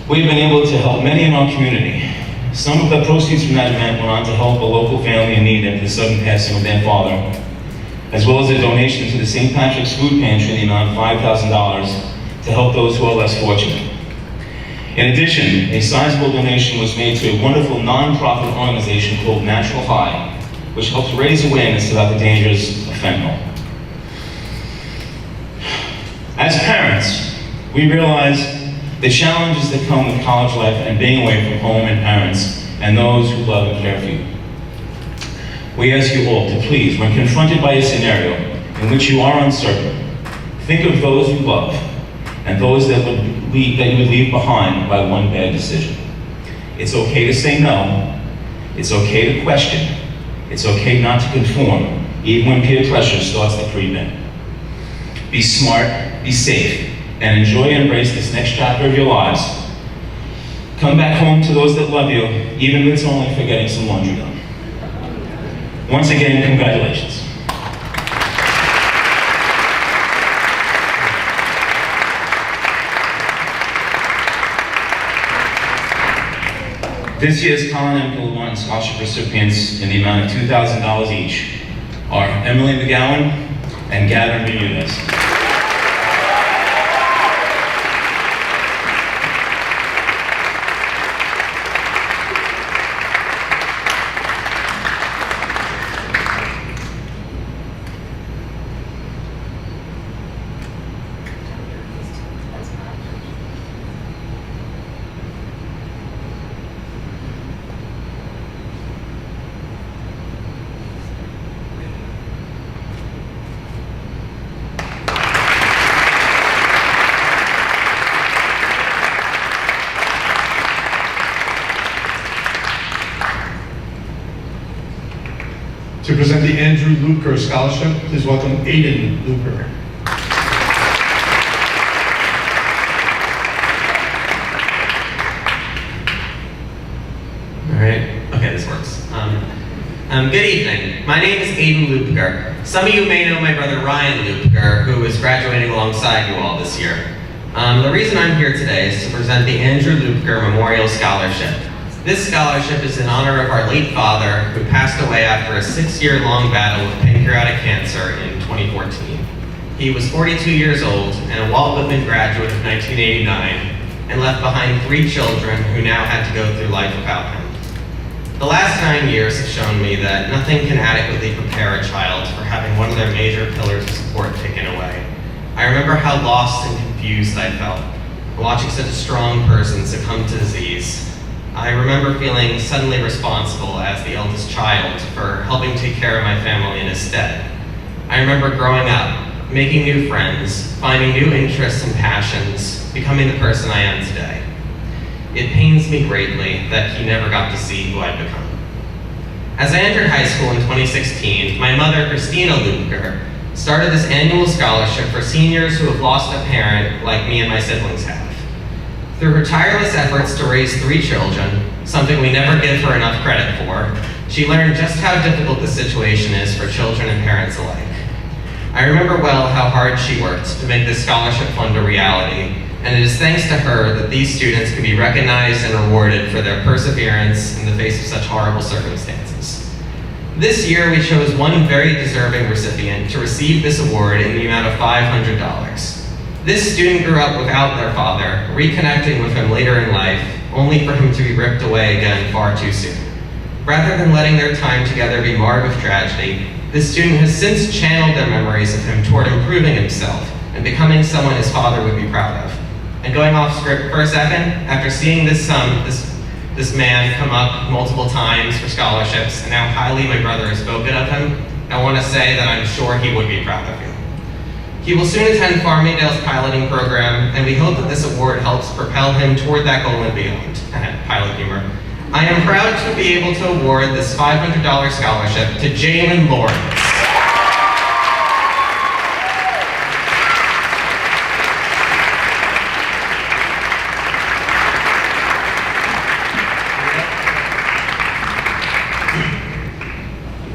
S21: we've been able to help many in our community. Some of the proceeds from that event went on to help a local family in need after the sudden passing of their father, as well as a donation to the St. Patrick's Food Pantry in the amount of $5,000 to help those who are less fortunate. In addition, a sizable donation was made to a wonderful non-profit organization called Natural High, which helps raise awareness about the dangers of fentanyl. As parents, we realize the challenges that come with college life and being away from home and parents and and those who love and care for you. We ask you all to please, when confronted by a scenario in which you are uncertain, think of those you love and those that you would leave behind by one bad decision. It's okay to say no. It's okay to question. It's okay not to conform, even when peer pressure starts to creep in. Be smart, be safe, and enjoy and embrace this next chapter of your lives. Come back home to those that love you, even if it's only for getting some laundry done. Once again, congratulations. This year's Colin M. Gilwan Scholarship recipients in the amount of $2,000 each are Emily McGowan and Gavin Bermudez.
S1: To present the Andrew Luker Scholarship, please welcome Aiden Luker.
S2: All right, okay, this works. Good evening. My name is Aiden Lupker. Some of you may know my brother Ryan Lupker, who is graduating alongside you all this year. The reason I'm here today is to present the Andrew Lupker Memorial Scholarship. This scholarship is in honor of our late father, who passed away after a 6-year-long battle with pancreatic cancer in 2014. He was 42 years old and a Walt Whitman graduate of 1989, and left behind 3 children who now had to go through life without him. The last 9 years have shown me that nothing can adequately prepare a child for having one of their major pillars of support taken away. I remember how lost and confused I felt watching such a strong person succumb to disease. I remember feeling suddenly responsible as the eldest child for helping take care of my family in his stead. I remember growing up, making new friends, finding new interests and passions, becoming the person I am today. It pains me greatly that he never got to see who I'd become. As I entered high school in 2016, my mother, Christina Lupker, started this annual scholarship for seniors who have lost a parent like me and my siblings have. Through her tireless efforts to raise 3 children, something we never give her enough credit for, she learned just how difficult the situation is for children and parents alike. I remember well how hard she worked to make this scholarship fund a reality, and it is thanks to her that these students can be recognized and rewarded for their perseverance in the face of such horrible circumstances. This year, we chose one very deserving recipient to receive this award in the amount of $500. This student grew up without their father, reconnecting with him later in life, only for him to be ripped away again far too soon. Rather than letting their time together be marred with tragedy, this student has since channeled their memories of him toward improving himself and becoming someone his father would be proud of. And going off script for a second, after seeing this man come up multiple times for scholarships and how highly my brother has spoken of him, I want to say that I'm sure he would be proud of you. He will soon attend Farmingdale's piloting program, and we hope that this award helps propel him toward that goal and beyond. Pilot humor. I am proud to be able to award this $500 scholarship to Jalen Lawrence.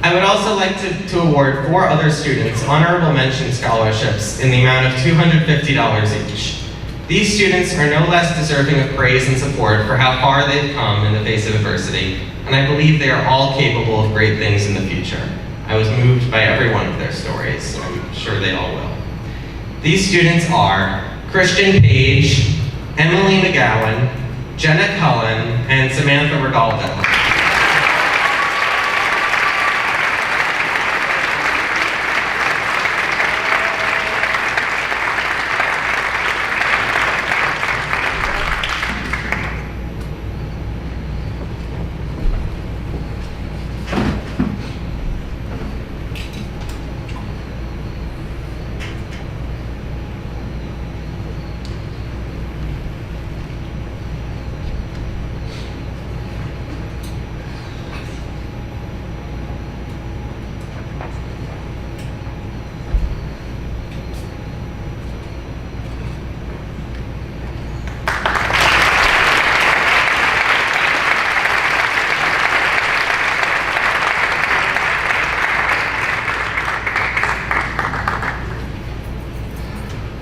S2: I would also like to award 4 other students honorable mention scholarships in the amount of $250 each. These students are no less deserving of praise and support for how far they've come in the face of adversity, and I believe they are all capable of great things in the future. I was moved by every one of their stories, and I'm sure they all will. These students are Christian Page, Emily McGowan, Jenna Cullen, and Samantha Regaldo.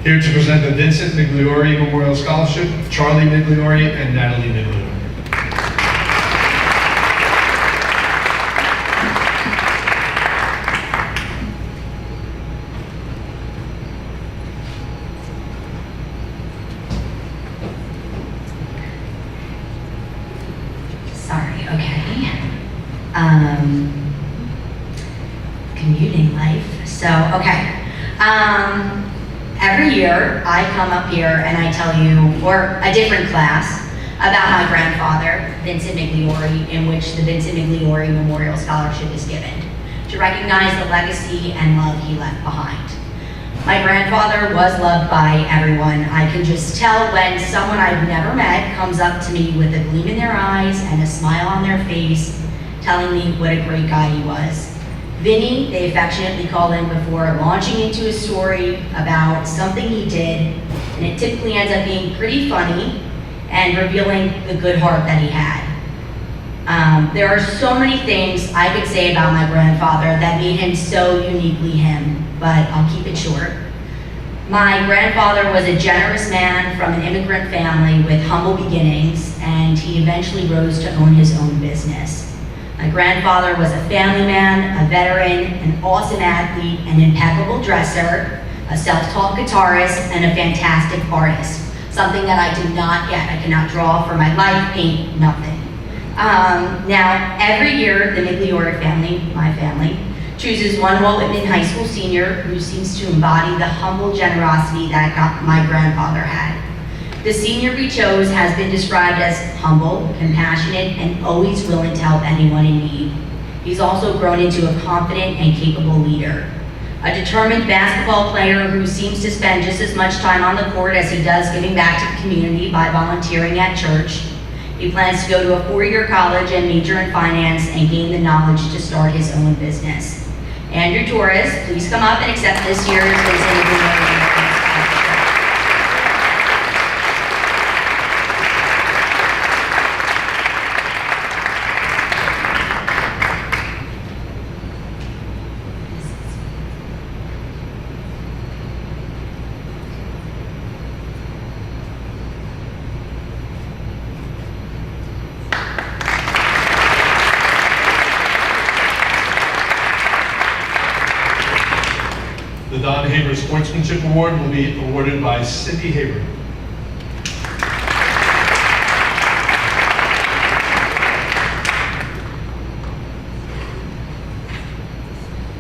S1: Here to present the Vincent Migliori Memorial Scholarship, Charlie Migliori and Natalie Migliori.
S3: Sorry, okay. Commuting life. So, okay. Every year I come up here and I tell you, or a different class, about my grandfather, Vincent Migliori, in which the Vincent Migliori Memorial Scholarship is given, to recognize the legacy and love he left behind. My grandfather was loved by everyone. I can just tell when someone I've never met comes up to me with a gleam in their eyes and a smile on their face, telling me what a great guy he was. Vinny, they affectionately call him before launching into a story about something he did, and it typically ends up being pretty funny and revealing the good heart that he had. There are so many things I could say about my grandfather that made him so uniquely him, but I'll keep it short. My grandfather was a generous man from an immigrant family with humble beginnings, and he eventually rose to own his own business. My grandfather was a family man, a veteran, an awesome athlete, an impeccable dresser, a self-taught guitarist, and a fantastic artist. Something that I did not get. I cannot draw for my life, paint, nothing. Now, every year, the Migliori family, my family, chooses one Walt Whitman High School senior who seems to embody the humble generosity that my grandfather had. The senior we chose has been described as humble, compassionate, and always willing to help anyone in need. He's also grown into a confident and capable leader. A determined basketball player who seems to spend just as much time on the court as he does giving back to the community by volunteering at church. He plans to go to a 4-year college and major in finance and gain the knowledge to start his own business. Andrew Torres, please come up and accept this year's Vincent Migliori.
S1: The Don Haber Sportsmanship Award will be awarded by Cindy Haber.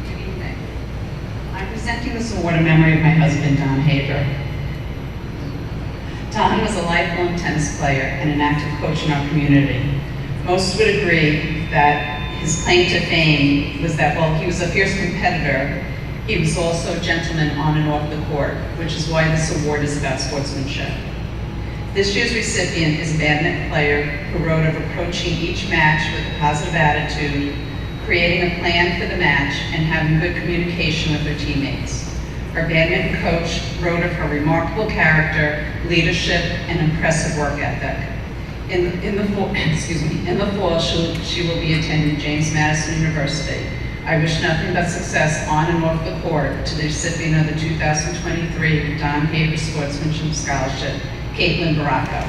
S22: Good evening. I'm presenting this award in memory of my husband, Don Haber. Don was a lifelong tennis player and an active coach in our community. Most would agree that his claim to fame was that while he was a fierce competitor, he was also a gentleman on and off the court, which is why this award is about sportsmanship. This year's recipient is a badminton player who wrote of approaching each match with a positive attitude, creating a plan for the match, and having good communication with her teammates. Her badminton coach wrote of her remarkable character, leadership, and impressive work ethic. In the fall, she will be attending James Madison University. I wish nothing but success on and off the court to the recipient of the 2023 Don Haber Sportsmanship Scholarship, Caitlin Baracco.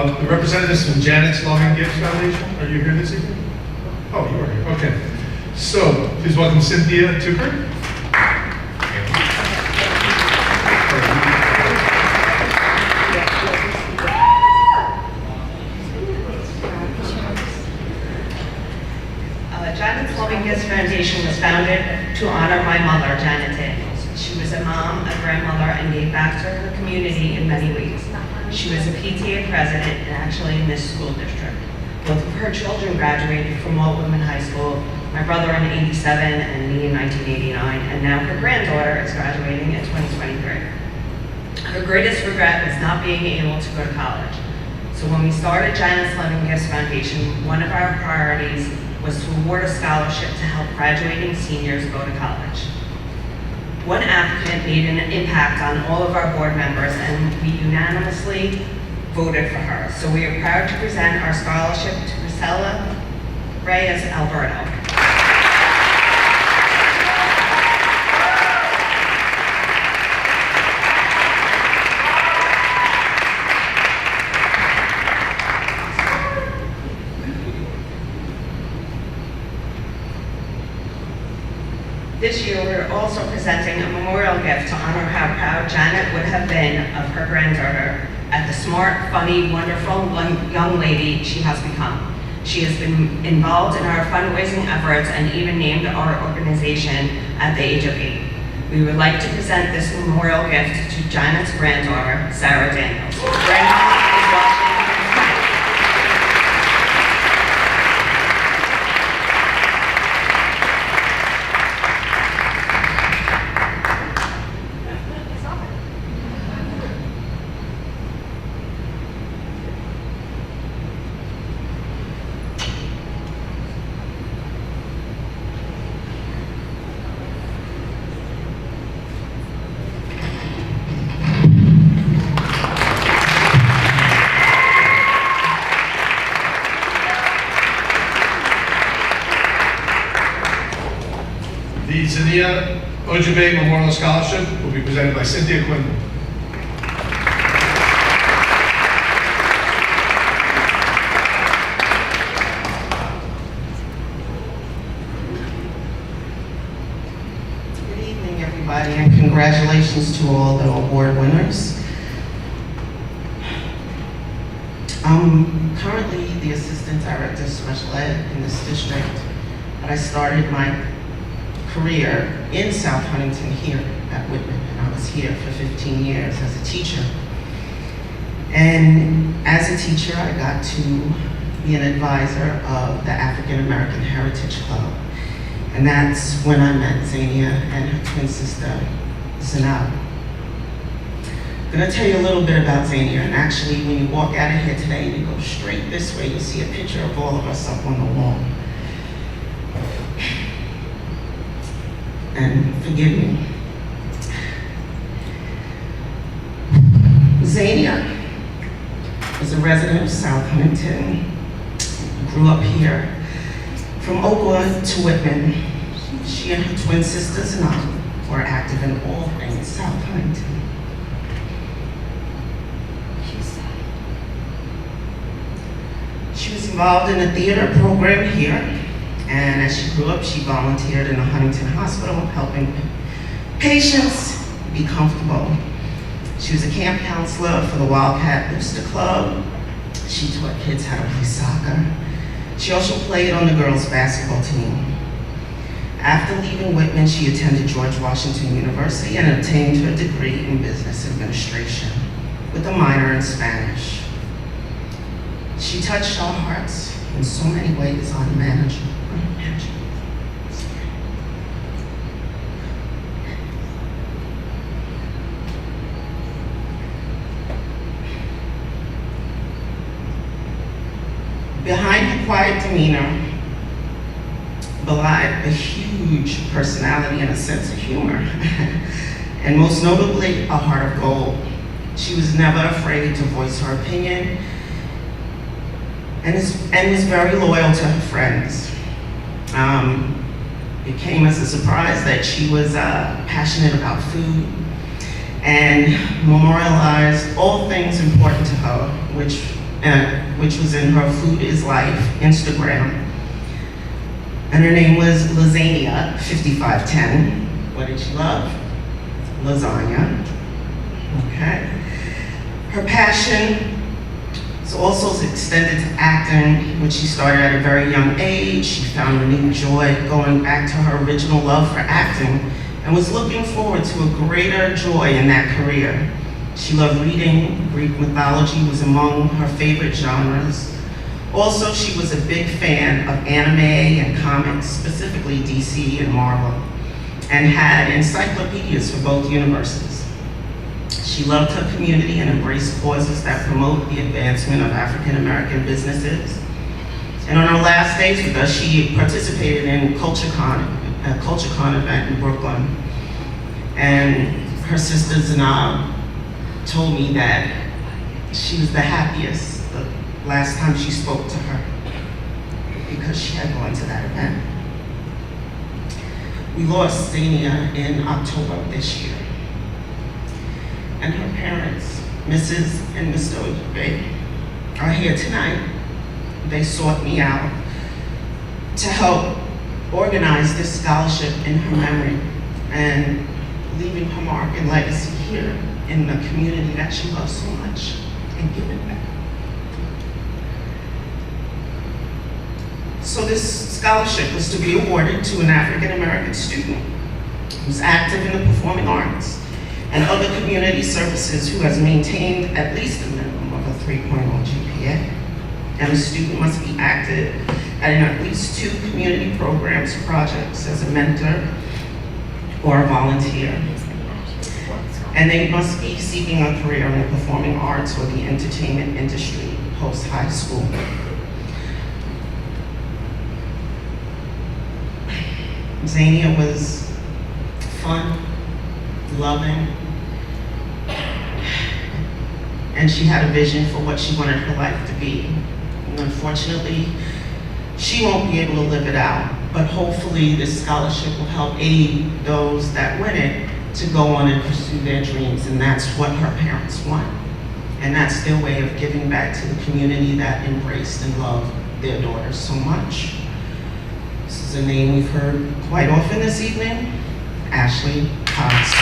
S1: The representatives from Janet's Loving Gifts Foundation, are you here this evening? Oh, you are here, okay. So, please welcome Cynthia Tucker.
S23: Janet's Loving Gifts Foundation was founded to honor my mother, Janet Daniels. She was a mom, a grandmother, and gave back to her community in many ways. She was a PTA president and actually in this school district. Both of her children graduated from Walt Whitman High School, my brother in '87 and me in 1989, and now her granddaughter is graduating in 2023. Her greatest regret was not being able to go to college. So when we started Janet's Loving Gifts Foundation, one of our priorities was to award a scholarship to help graduating seniors go to college. One applicant made an impact on all of our board members, and we unanimously voted for her. So we are proud to present our scholarship to Priscilla Reyes Alberto. This year, we're also presenting a memorial gift to honor how proud Janet would have been of her granddaughter at the smart, funny, wonderful young lady she has become. She has been involved in our fundraising efforts and even named our organization at the age of 8. We would like to present this memorial gift to Janet's granddaughter, Sarah Daniels. Grandma is watching tonight.
S1: The Zania Ojebe Memorial Scholarship will be presented by Cynthia Quinlan.
S4: Good evening, everybody, and congratulations to all the award winners. I'm currently the Assistant Director of Special Ed in this district, but I started my career in South Huntington here at Whitman, and I was here for 15 years as a teacher. And as a teacher, I got to be an advisor of the African American Heritage Club. And that's when I met Zania and her twin sister, Zanab. I'm gonna tell you a little bit about Zania, and actually when you walk out of here today and you go straight this way, you'll see a picture of all of us up on the wall. And forgive me. Zania was a resident of South Huntington, grew up here. From Oakwood to Whitman, she and her twin sisters and I were active in all things South Huntington. She was involved in a theater program here. And as she grew up, she volunteered in a Huntington hospital, helping patients be comfortable. She was a camp counselor for the Wildcat Booster Club. She taught kids how to play soccer. She also played on the girls' basketball team. After leaving Whitman, she attended George Washington University and obtained her degree in business administration with a minor in Spanish. She touched our hearts in so many ways unimaginable. Behind her quiet demeanor belied a huge personality and a sense of humor, and most notably, a heart of gold. She was never afraid to voice her opinion and was very loyal to her friends. It came as a surprise that she was passionate about food and memorialized all things important to her, which was in her Food is Life Instagram. And her name was Lasagna 5510. What did she love? Lasagna. Okay. Her passion is also extended to acting, which she started at a very young age. She found renewed joy going back to her original love for acting and was looking forward to a greater joy in that career. She loved reading. Greek mythology was among her favorite genres. Also, she was a big fan of anime and comics, specifically DC and Marvel, and had encyclopedias for both universes. She loved her community and embraced causes that promote the advancement of African American businesses. And on her last days with us, she participated in a CultureCon event in Brooklyn. And her sisters and I told me that she was the happiest the last time she spoke to her because she had gone to that event. We lost Zania in October of this year. And her parents, Mrs. and Mr. Ojibe, are here tonight. They sought me out to help organize this scholarship in her memory and leaving her mark and legacy here in the community that she loves so much and giving back. So this scholarship was to be awarded to an African American student who's active in the performing arts and other community services who has maintained at least a minimum of a 3.0 GPA. And the student must be active in at least 2 community programs, projects as a mentor or a volunteer. And they must be seeking a career in the performing arts or the entertainment industry post high school. Zania was fun, loving, and she had a vision for what she wanted her life to be. And unfortunately, she won't be able to live it out, but hopefully this scholarship will help aid those that win it to go on and pursue their dreams, and that's what her parents want. And that's their way of giving back to the community that embraced and loved their daughter so much. This is a name we've heard quite often this evening, Ashley Cox.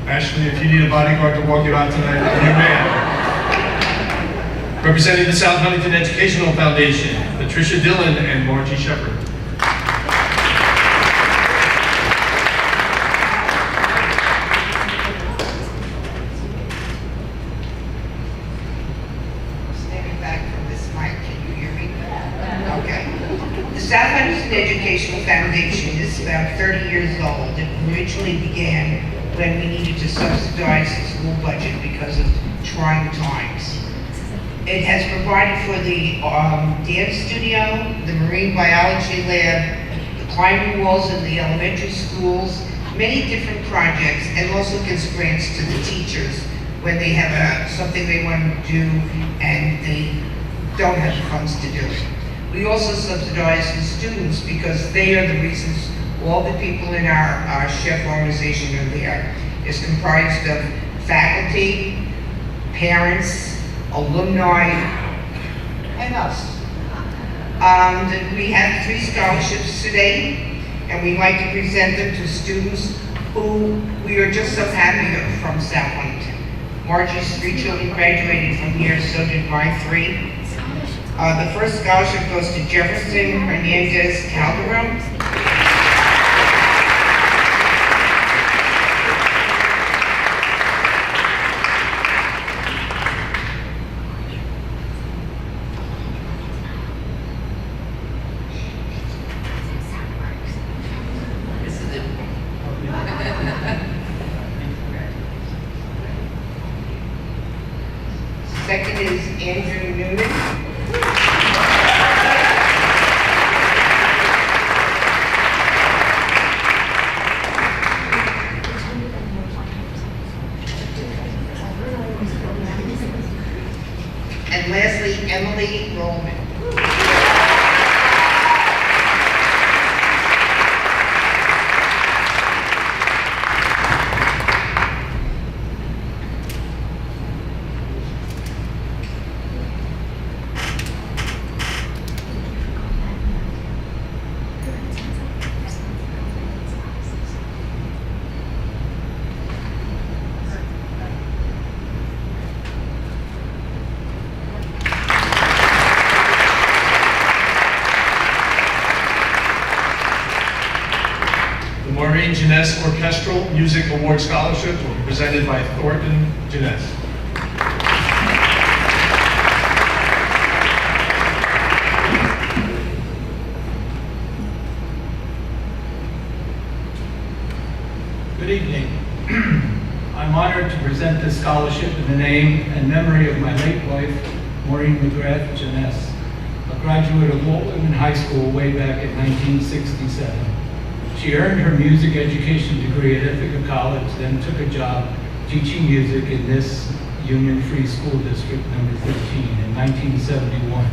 S1: Ashley, if you need a bodyguard to walk you out tonight, I'm your man. Representing the South Huntington Educational Foundation, Patricia Dillon and Margie Shepard.
S5: Standing back from this mic, can you hear me? Okay. The South Huntington Educational Foundation is about 30 years old. It originally began when we needed to subsidize the school budget because of trying times. It has provided for the dance studio, the marine biology lab, the climbing walls in the elementary schools, many different projects, and also gives grants to the teachers when they have something they want to do and they don't have the funds to do it. We also subsidize the students because they are the reasons all the people in our chef organization are there. It's comprised of faculty, parents, alumni, and us. We have 3 scholarships today, and we'd like to present them to students who we are just so happy are from South Huntington. Margie's 3 children graduated from here, so did my 3. The first scholarship goes to Jefferson Hernandez Calderon. Second is Andrew Newman.
S1: Jeunesse Orchestral Music Award Scholarship will be presented by Thornton Jeunesse.
S6: Good evening. I'm honored to present this scholarship in the name and memory of my late wife, Maureen McGrath Jeunesse, a graduate of Walt Whitman High School way back in 1967. She earned her music education degree at Ithaca College, then took a job teaching music in this Union Free School District number 13 in 1971,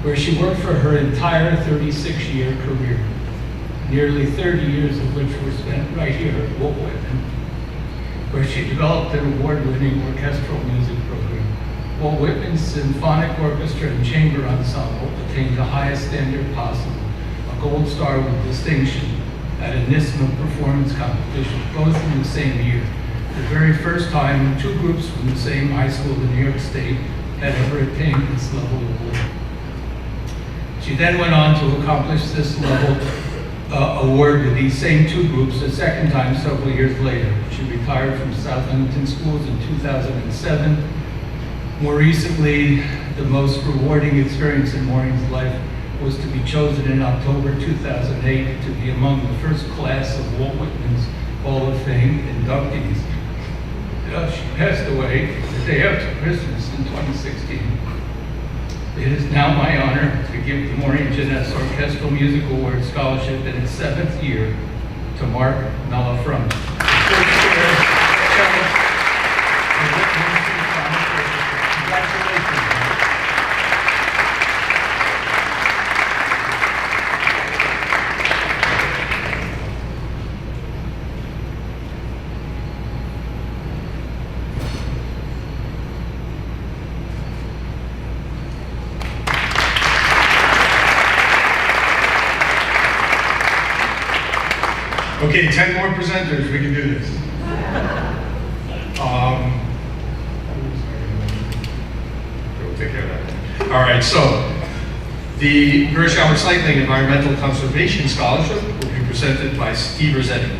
S6: where she worked for her entire 36-year career, nearly 30 years of which were spent right here at Walt Whitman, where she developed an award-winning orchestral music program. Walt Whitman's Symphonic Orchestra and Chamber Ensemble attained the highest standard possible, a gold star with distinction at a NISMA performance competition, both in the same year, the very first time two groups from the same high school in New York State had ever attained this level of award. She then went on to accomplish this level award with these same two groups a second time several years later. She retired from South Huntington Schools in 2007. More recently, the most rewarding experience in Maureen's life was to be chosen in October 2008 to be among the first class of Walt Whitman's Hall of Fame inductees. She passed away the day after Christmas in 2016. It is now my honor to give the Maureen Jeunesse Orchestral Music Award Scholarship in its 7th year to Mark Mellafront. Congratulations.
S1: Okay, 10 more presenters, we can do this. We'll take care of that. All right, so the Gershow Recycling Environmental Conservation Scholarship will be presented by Steve Rossetti.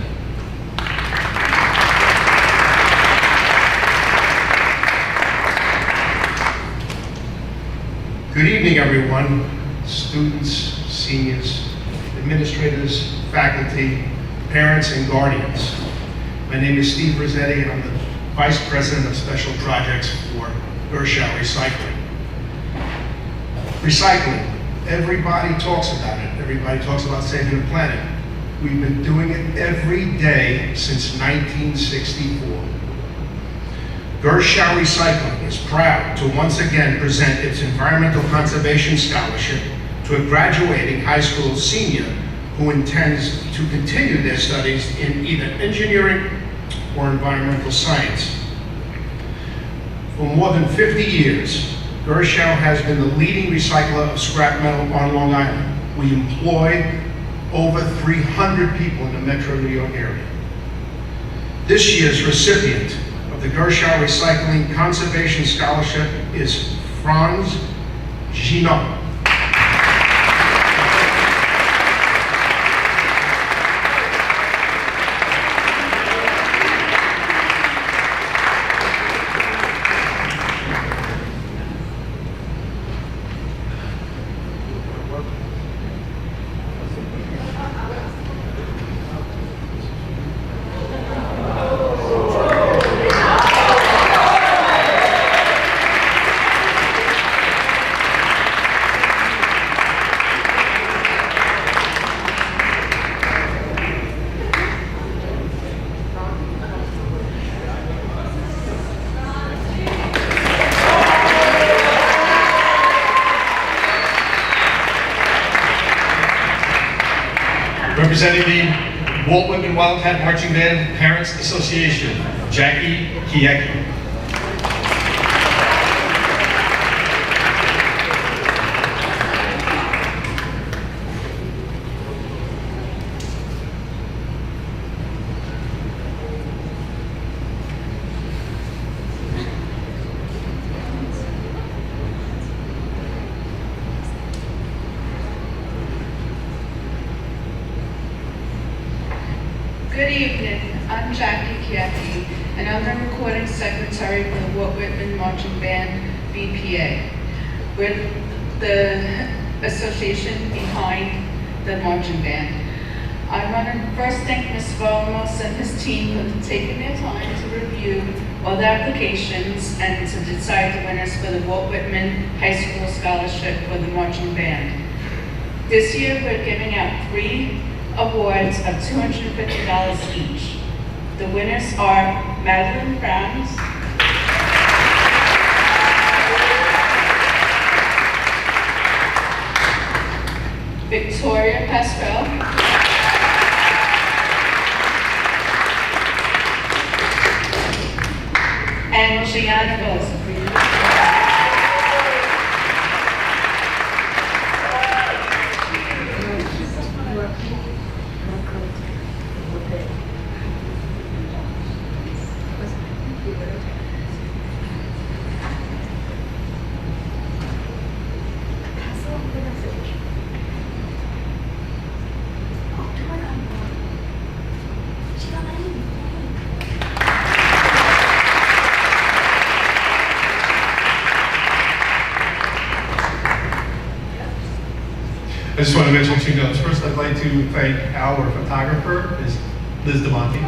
S11: Good evening, everyone, students, seniors, administrators, faculty, parents, and guardians. My name is Steve Rossetti, and I'm the Vice President of Special Projects for Gershow Recycling. Recycling, everybody talks about it. Everybody talks about saving the planet. We've been doing it every day since 1964. Gershow Recycling is proud to once again present its Environmental Conservation Scholarship to a graduating high school senior who intends to continue their studies in either engineering or environmental science. For more than 50 years, Gershow has been the leading recycler of scrap metal on Long Island. We employ over 300 people in the Metro New York area. This year's recipient of the Gershow Recycling Conservation Scholarship is Franz Ginot.
S1: Representing the Walt Whitman Wildcat Marching Band Parents Association, Jackie Kiecki.
S7: Good evening, I'm Jackie Chiappi, and I'm the recording secretary for the Walt Whitman Marching Band, BPA. We're the association behind the marching band. I want to first thank Ms. Ramos and his team for taking their time to review all the applications and to decide the winners for the Walt Whitman High School Scholarship for the marching band. This year, we're giving out 3 awards of $250 each. The winners are Madeline Browns, Victoria Pascal, and Gianna Wilson.
S1: I just want to mention 2 notes. First, I'd like to thank our photographer, Ms. Liz DeMonte.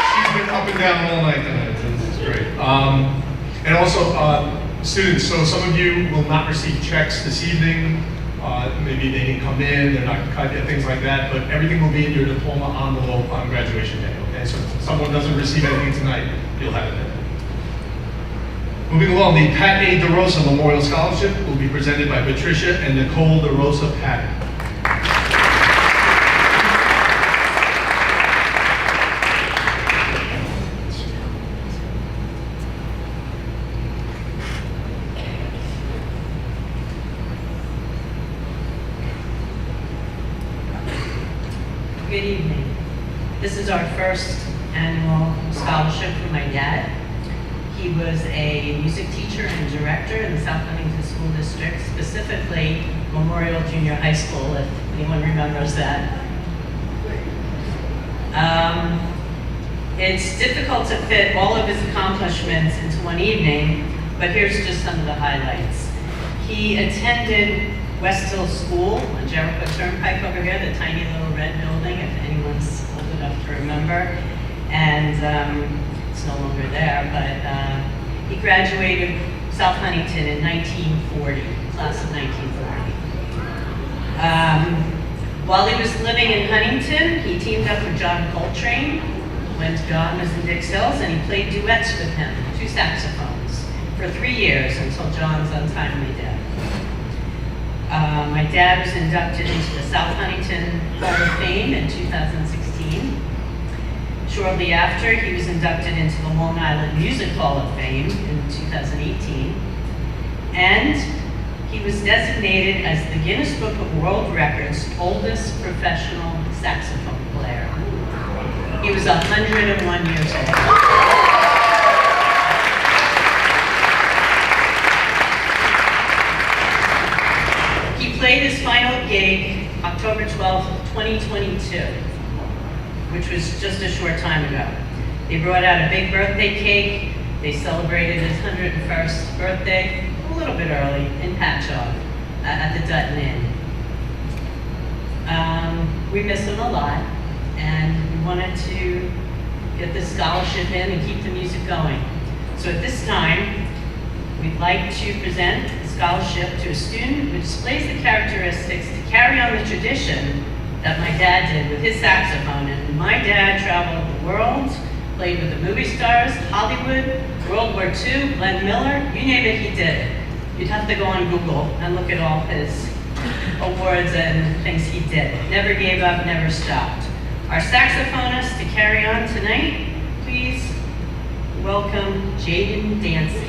S1: She's been up and down all night tonight, so this is great. And also, students, so some of you will not receive checks this evening. Maybe they didn't come in, they're not cut yet, things like that, but everything will be in your diploma envelope on graduation day, okay? So if someone doesn't receive anything tonight, you'll have it there. Moving along, the Pat A. DeRosa Memorial Scholarship will be presented by Patricia and Nicole DeRosa Patton.
S8: Good evening. This is our first annual scholarship for my dad. He was a music teacher and director in the South Huntington School District, specifically Memorial Junior High School, if anyone remembers that. It's difficult to fit all of his accomplishments into one evening, but here's just some of the highlights. He attended West Hill School on Jericho Turnpike over here, the tiny little red building, if anyone's old enough to remember. And it's no longer there, but he graduated South Huntington in 1940, class of 1940. While he was living in Huntington, he teamed up with John Coltrane when John was in Dix Hills, and he played duets with him, 2 saxophones, for 3 years until John's untimely death. My dad was inducted into the South Huntington Hall of Fame in 2016. Shortly after, he was inducted into the Long Island Music Hall of Fame in 2018. And he was designated as the Guinness Book of World Records' oldest professional saxophone player. He was 101 years old. He played his final gig October 12th, 2022, which was just a short time ago. They brought out a big birthday cake. They celebrated his 101st birthday a little bit early in Patchogue at the Dutton Inn. We miss him a lot, and we wanted to get this scholarship in and keep the music going. So at this time, we'd like to present the scholarship to a student who displays the characteristics to carry on the tradition that my dad did with his saxophone. And my dad traveled the world, played with the movie stars, Hollywood, World War II, Glenn Miller, you name it, he did it. You'd have to go on Google and look at all his awards and things he did. Never gave up, never stopped. Our saxophonist to carry on tonight, please welcome Jaden Dancy.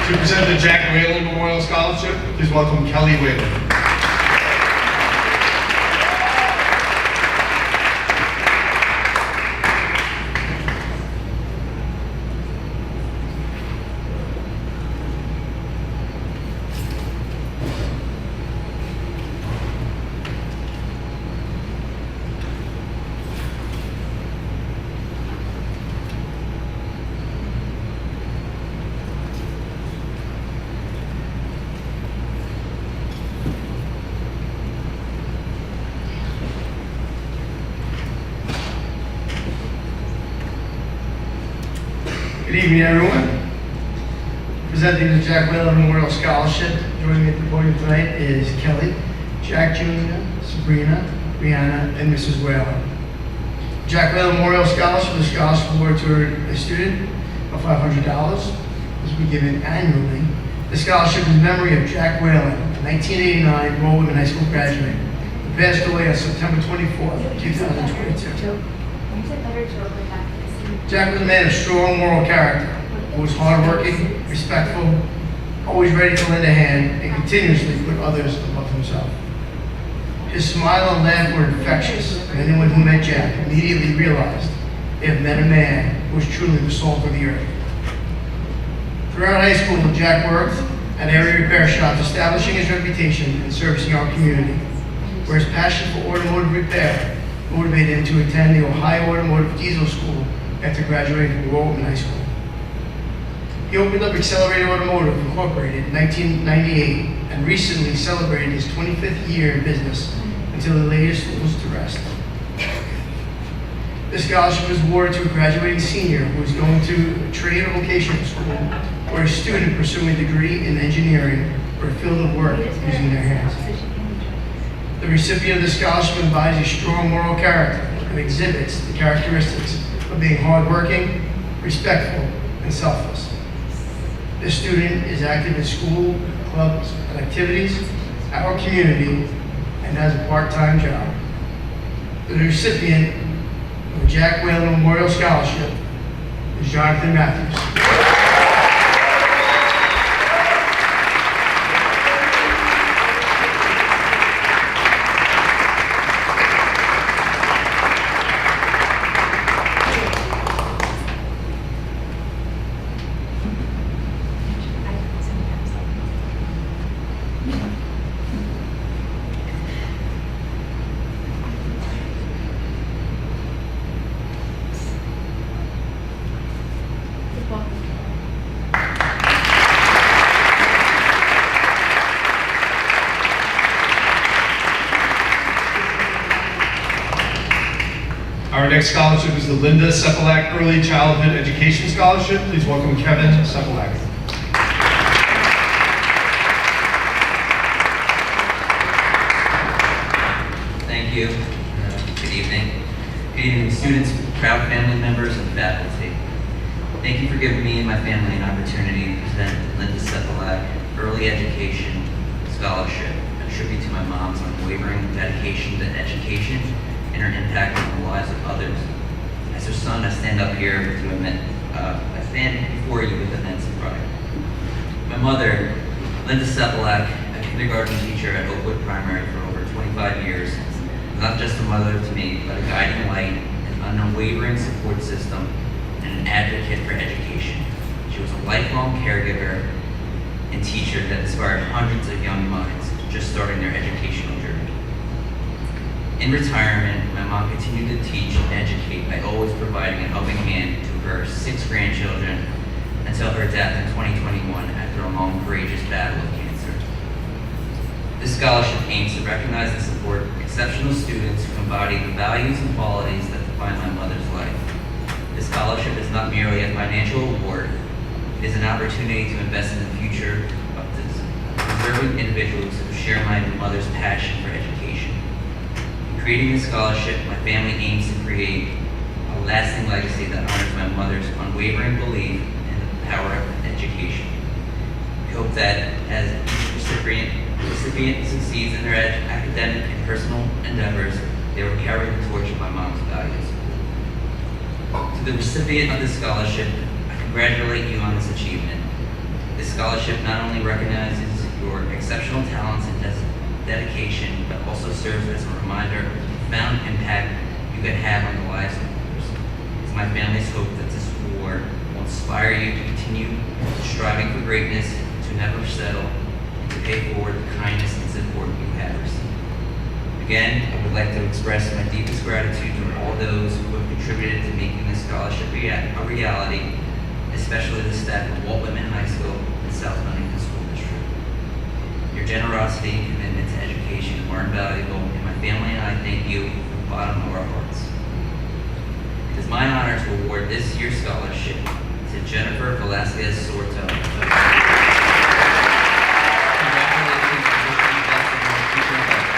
S1: To present the Jack Whalen Memorial Scholarship, please welcome Kelly Whalen. Good evening, everyone. Presenting the Jack Whalen Memorial Scholarship, joining me at the podium tonight is Kelly, Jack Jr., Sabrina, Brianna, and Mrs. Whalen. Jack Whalen Memorial Scholarship is a scholarship award to a student of $500. This will be given annually. The scholarship is in memory of Jack Whalen, a 1989 Roll Women High School graduate, who passed away on September 24th, 2022. Jack was a man of strong moral character, who was hardworking, respectful, always ready to lend a hand, and continuously put others above himself. His smile and laugh were infectious, and anyone who met Jack immediately realized they had met a man who was truly the salt of the earth. Throughout high school, Jack worked at area repair shops, establishing his reputation and servicing our community, where his passion for automotive repair motivated him to attend the Ohio Automotive Diesel School after graduating from Roll Women High School. He opened up Accelerated Automotive Incorporated in 1998 and recently celebrated his 25th year in business until he laid his tools to rest. This scholarship was awarded to a graduating senior who is going to a trade or vocational school or a student pursuing a degree in engineering or a field of work using their hands. The recipient of the scholarship embodies a strong moral character and exhibits the characteristics of being hardworking, respectful, and selfless. This student is active in school, clubs, and activities, our community, and has a part-time job. The recipient of the Jack Whalen Memorial Scholarship is Jonathan Matthews. Our next scholarship is the Linda Sepulak Early Childhood Education Scholarship. Please welcome Kevin Sepulak.
S9: Thank you. Good evening. Good evening, students, proud family members, and faculty. Thank you for giving me and my family an opportunity to present Linda Sepulak Early Education Scholarship, a tribute to my mom's unwavering dedication to education and her impact on the lives of others. As her son, I stand up here I stand before you with immense pride. My mother, Linda Sepulak, a kindergarten teacher at Oakwood Primary for over 25 years, was not just a mother to me, but a guiding light, an unwavering support system, and an advocate for education. She was a lifelong caregiver and teacher that inspired hundreds of young minds just starting their educational journey. In retirement, my mom continued to teach and educate by always providing a helping hand to her 6 grandchildren until her death in 2021 after a long, courageous battle with cancer. This scholarship aims to recognize and support exceptional students who embody the values and qualities that define my mother's life. This scholarship is not merely a financial award, it is an opportunity to invest in the future of deserving individuals who share my mother's passion for education. Creating this scholarship, my family aims to create a lasting legacy that honors my mother's unwavering belief in the power of education. We hope that as each recipient succeeds in their academic and personal endeavors, they will carry the torch of my mom's values. To the recipient of this scholarship, I congratulate you on this achievement. This scholarship not only recognizes your exceptional talents and dedication, but also serves as a reminder of the profound impact you can have on the lives of others. It's my family's hope that this award will inspire you to continue striving for greatness, to never settle, and to pay forward the kindness and support you have received. Again, I would like to express my deepest gratitude to all those who have contributed to making this scholarship a reality, especially the staff of Walt Whitman High School and South Huntington School District. Your generosity and commitment to education are invaluable, and my family and I thank you from the bottom of our hearts. It is my honor to award this year's scholarship to Jennifer Velasquez Sorto. Congratulations and wish you the best in your future endeavors.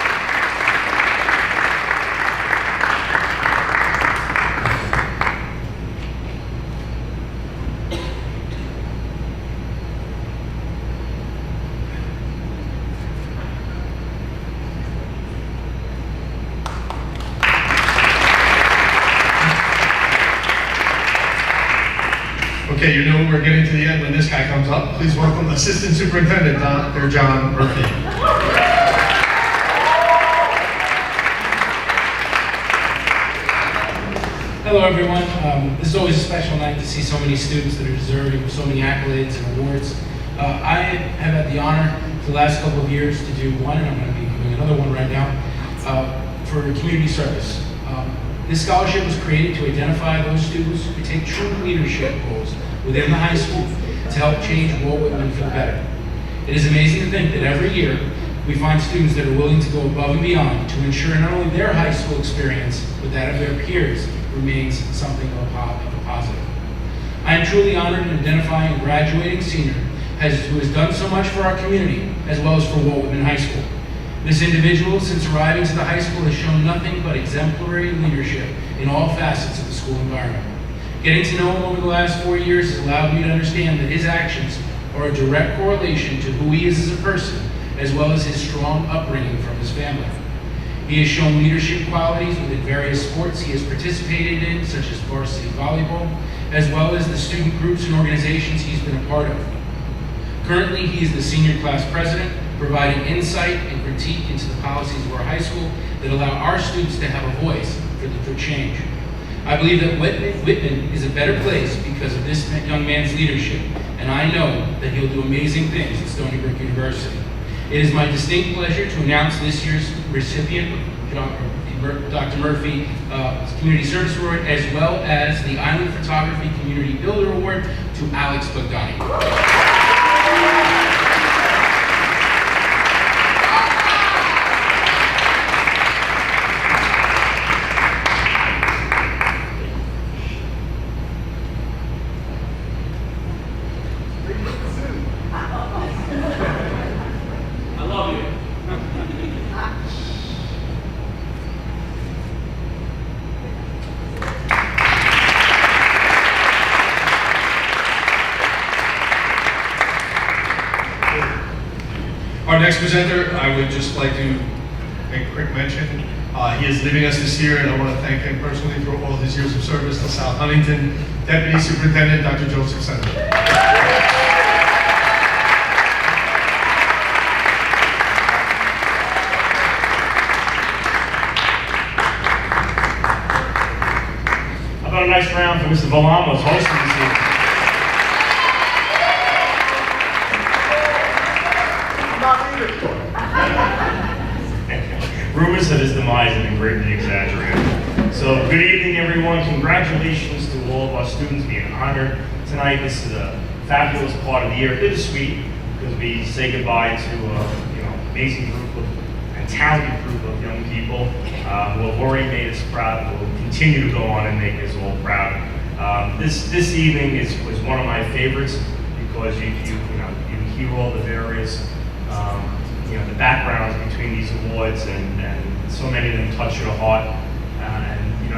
S1: Okay, you know we're getting to the end when this guy comes up. Please welcome Assistant Superintendent Dr. John Murphy.
S10: Hello everyone. This is always a special night to see so many students that are deserving of so many accolades and awards. I have had the honor for the last couple of years to do one, and I'm going to be doing another one right now, for community service. This scholarship was created to identify those students who take true leadership roles within the high school to help change Walt Whitman for the better. It is amazing to think that every year we find students that are willing to go above and beyond to ensure not only their high school experience, but that of their peers remains something of a positive. I am truly honored in identifying a graduating senior who has done so much for our community, as well as for Walt Whitman High School. This individual, since arriving to the high school, has shown nothing but exemplary leadership in all facets of the school environment. Getting to know him over the last 4 years has allowed me to understand that his actions are a direct correlation to who he is as a person, as well as his strong upbringing from his family. He has shown leadership qualities within various sports he has participated in, such as varsity volleyball, as well as the student groups and organizations he's been a part of. Currently, he is the senior class president, providing insight and critique into the policies of our high school that allow our students to have a voice for change. I believe that Whitman is a better place because of this young man's leadership, and I know that he'll do amazing things at Stony Brook University. It is my distinct pleasure to announce this year's recipient of Dr. Murphy Community Service Award, as well as the Island Photography Community Builder Award to Alex Bogdani.
S1: Our next presenter, I would just like to make a quick mention. He is leaving us this year, and I want to thank him personally for all his years of service to South Huntington. Deputy Superintendent, Dr. Joseph Senator.
S12: How about a nice round for Mr. Valamos hosting this evening? Rumors of his demise have been greatly exaggerated. So, good evening, everyone. Congratulations to all of our students being honored tonight. This is a fabulous part of the year. Bittersweet because we say goodbye to amazing group and talented group of young people who have already made us proud. Will continue to go on and make us all proud. This evening was one of my favorites because you hear all the various the backgrounds between these awards, and so many of them touch your heart.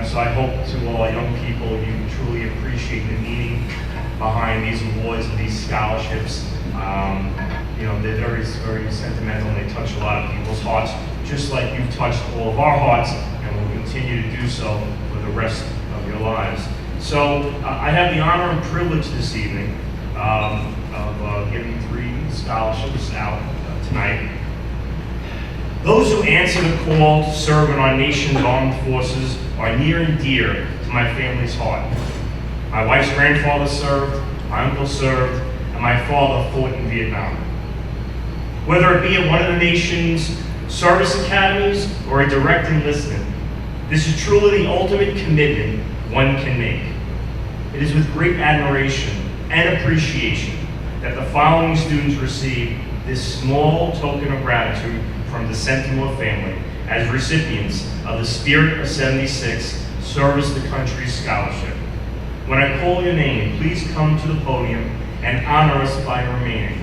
S12: So I hope to all young people you truly appreciate the meaning behind these awards and these scholarships. They're very, very sentimental, and they touch a lot of people's hearts, just like you've touched all of our hearts, and will continue to do so for the rest of your lives. So I have the honor and privilege this evening of giving 3 scholarships out tonight. Those who answer the call to serve in our nation's armed forces are near and dear to my family's heart. My wife's grandfather served, my uncle served, and my father fought in Vietnam. Whether it be at one of the nation's service academies or a direct enlistment, this is truly the ultimate commitment one can make. It is with great admiration and appreciation that the following students receive this small token of gratitude from the Sentinel family as recipients of the Spirit of 76 Service to Country Scholarship. When I call your name, please come to the podium and honor us by remaining.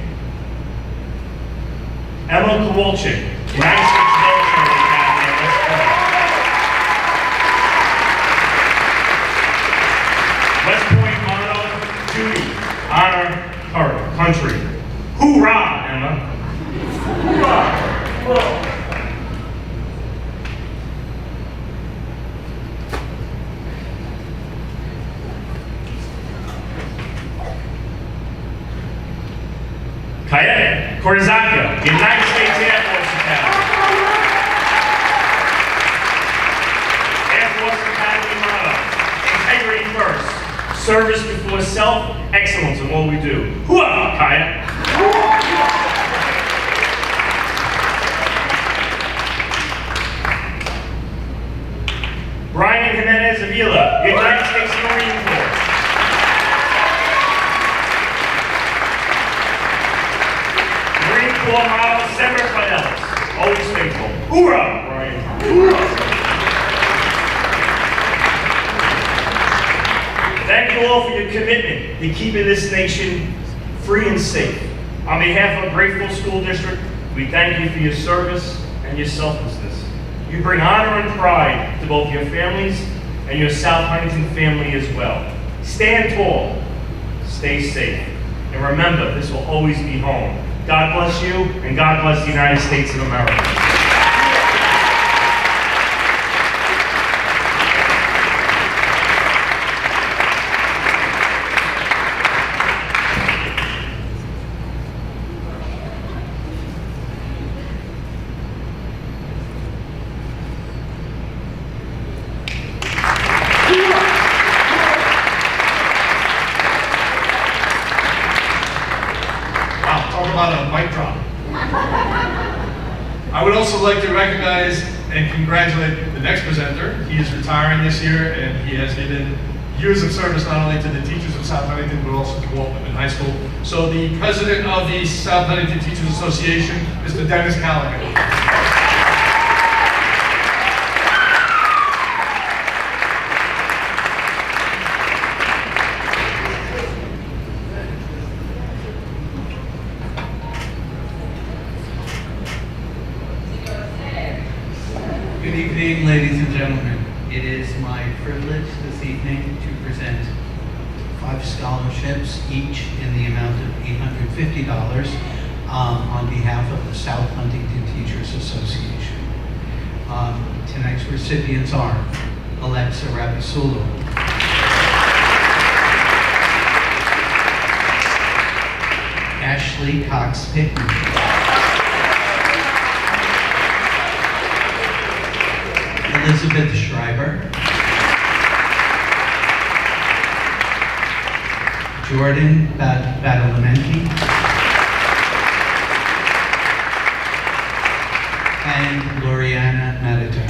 S12: Emma Kowalczyk, United States Military Academy at West Point. West Point honor duty, honor country. Hoorah, Emma. Hoorah. Whoa. Kayette Korzaka, United States Air Force Academy. Air Force Academy motto, integrity first, service before self, excellence in all we do. Hooah, Kayette. Brian Jimenez Avila, United States Marine Corps. Corps model, Semper Fidelis, always faithful. Hoorah, Brian. Hoorah. Thank you all for your commitment to keeping this nation free and safe. On behalf of Grateful School District, we thank you for your service and your selflessness. You bring honor and pride to both your families and your South Huntington family as well. Stand tall, stay safe, and remember, this will always be home. God bless you, and God bless the United States of America.
S1: About a mic drop. I would also like to recognize and congratulate the next presenter. He is retiring this year, and he has given years of service not only to the teachers of South Huntington, but also to Walt Whitman High School. So the president of the South Huntington Teachers Association, Mr. Dennis Callahan.
S13: Good evening, ladies and gentlemen. It is my privilege this evening to present 5 scholarships, each in the amount of $850 on behalf of the South Huntington Teachers Association. Tonight's recipients are Alexa Rapasulu, Ashley Cox Pickman, Elizabeth Schreiber, Jordan Badalamenti, and Gloriana Madita.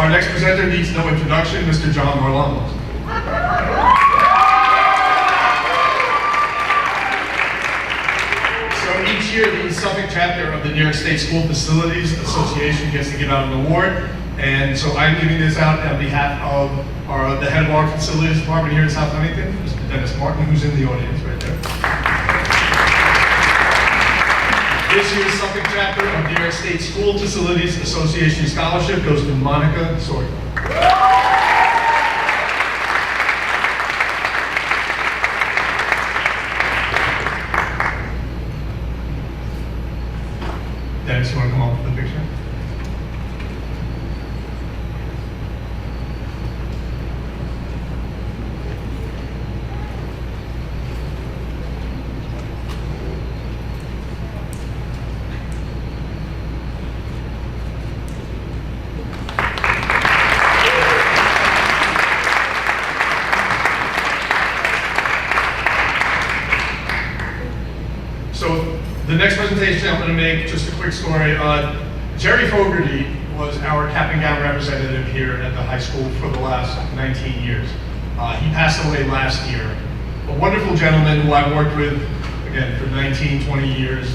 S1: Our next presenter needs no introduction, Mr. John Marlamos. So each year, the Suffolk chapter of the New York State School Facilities Association gets to give out an award. And so I'm giving this out on behalf of the head of our facilities department here in South Huntington, Mr. Dennis Martin, who's in the audience right there. This year's Suffolk chapter of the New York State School Facilities Association Scholarship goes to Monica Sawyer. Dennis, you want to come up with the picture? So the next presentation I'm going to make, just a quick story. Jerry Fogarty was our cap and gown representative here at the high school for the last 19 years. He passed away last year. A wonderful gentleman who I've worked with, again, for 19, 20 years.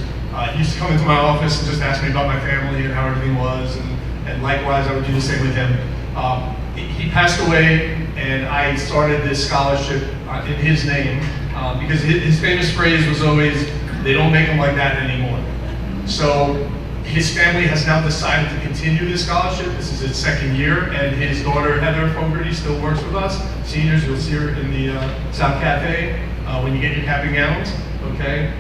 S1: He used to come into my office and just ask me about my family and how everything was, and likewise I would do the same with him. He passed away, and I started this scholarship in his name, because his famous phrase was always, "They don't make them like that anymore." So his family has now decided to continue this scholarship. This is its second year, and his daughter Heather Fogarty still works with us. Seniors, you'll see her in the South Cafe when you get your cap and gowns. Okay.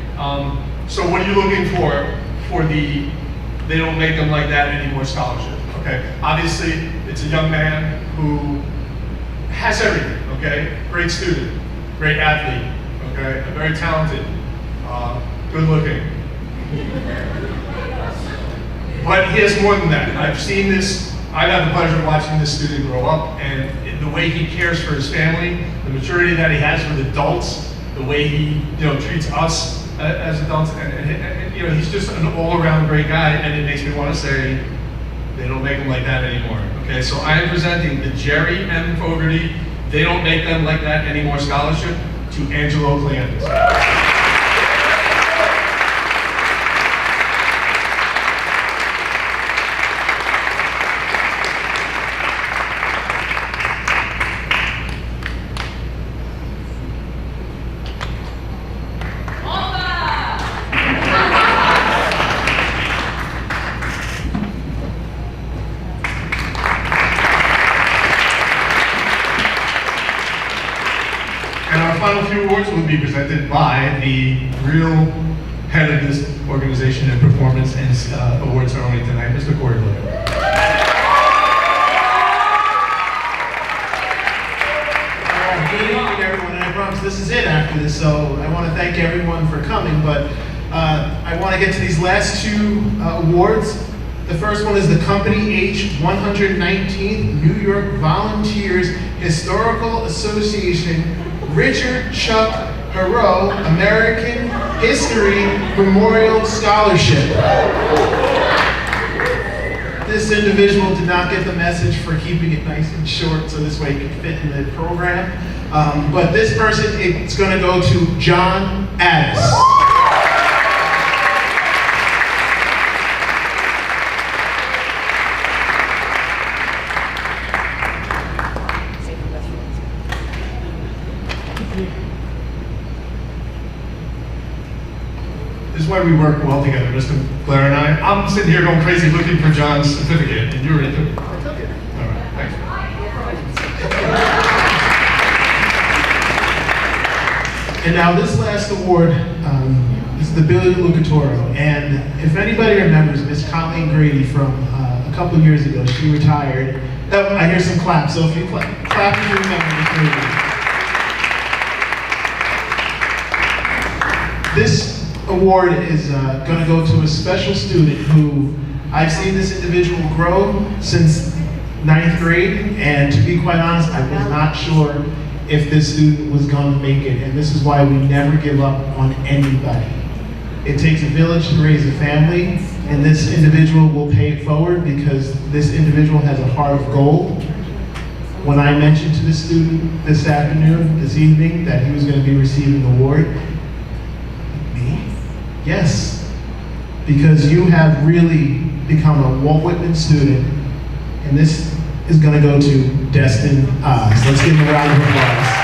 S1: So what are you looking for the "They don't make them like that anymore" scholarship? Okay. Obviously, it's a young man who has everything. Okay. Great student, great athlete. Okay. Very talented. Good looking. But he has more than that. I've seen this, I've had the pleasure of watching this student grow up, and the way he cares for his family, the maturity that he has with adults, the way he treats us as adults, and he's just an all-around great guy, and it makes me want to say, they don't make them like that anymore. Okay, so I am presenting the Jerry M. Fogarty They Don't Make Them Like That Anymore scholarship to Angelo Cleantis. Final few awards will be presented by the real head of this organization and performance and award ceremony tonight, Mr. Corey Blair.
S14: Good evening, everyone, and I promise this is it after this, so I want to thank everyone for coming, but I want to get to these last two awards. The first one is the Company H 119th New York Volunteers Historical Association Richard Chuck Hero American History Memorial Scholarship. This individual did not get the message for keeping it nice and short so this way it could fit in the program. But this person, it's going to go to John Addis.
S1: This is why we work well together, Mr. Blair and I. I'm sitting here going crazy looking for John's certificate, and you already took it. I took it. All right, thanks.
S14: And now this last award is the Billy Lucatoro. And if anybody remembers Miss Colleen Grady from a couple years ago, she retired. Oh, I hear some claps, so if you clap if you remember Miss Grady. This award is going to go to a special student who I've seen this individual grow since 9th grade, and to be quite honest, I was not sure if this student was going to make it, and this is why we never give up on anybody. It takes a village to raise a family, and this individual will pay it forward because this individual has a heart of gold. When I mentioned to the student this evening, that he was going to be receiving an award, me? Yes, because you have really become a Walt Whitman student, and this is going to go to Destin Oz. Let's give him a round of applause.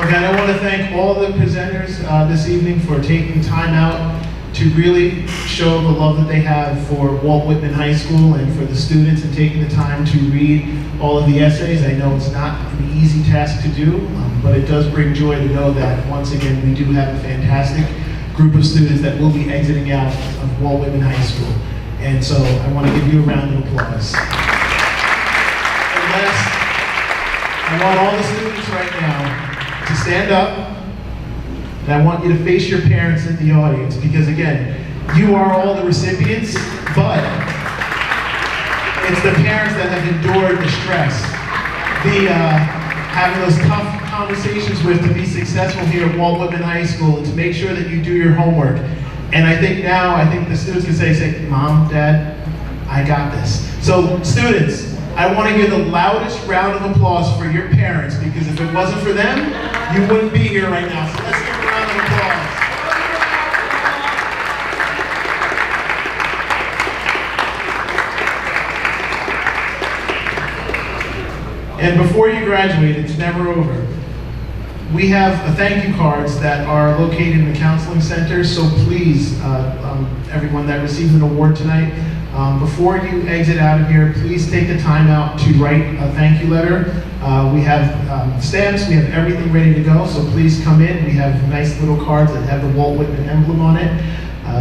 S14: Again, I want to thank all the presenters this evening for taking time out to really show the love that they have for Walt Whitman High School and for the students, and taking the time to read all of the essays. I know it's not an easy task to do, but it does bring joy to know that once again we do have a fantastic group of students that will be exiting out of Walt Whitman High School. And so I want to give you a round of applause. And last, I want all the students right now to stand up, and I want you to face your parents in the audience, because again, you are all the recipients, but it's the parents that have endured the stress, having those tough conversations with to be successful here at Walt Whitman High School, and to make sure that you do your homework. And I think the students can say, Mom, Dad, I got this. So students, I want to hear the loudest round of applause for your parents, because if it wasn't for them, you wouldn't be here right now. So let's give a round of applause. And before you graduate, it's never over. We have thank you cards that are located in the counseling center, so please, everyone that received an award tonight, before you exit out of here, please take the time out to write a thank you letter. We have stamps, we have everything ready to go, so please come in. We have nice little cards that have the Walt Whitman emblem on it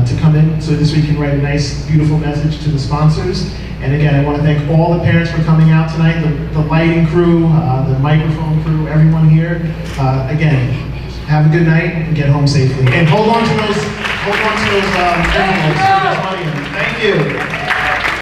S14: to come in, so this we can write a nice, beautiful message to the sponsors. And again, I want to thank all the parents for coming out tonight, the lighting crew, the microphone crew, everyone here. Again, have a good night and get home safely. And hold on to those envelopes with this money in them. Thank you.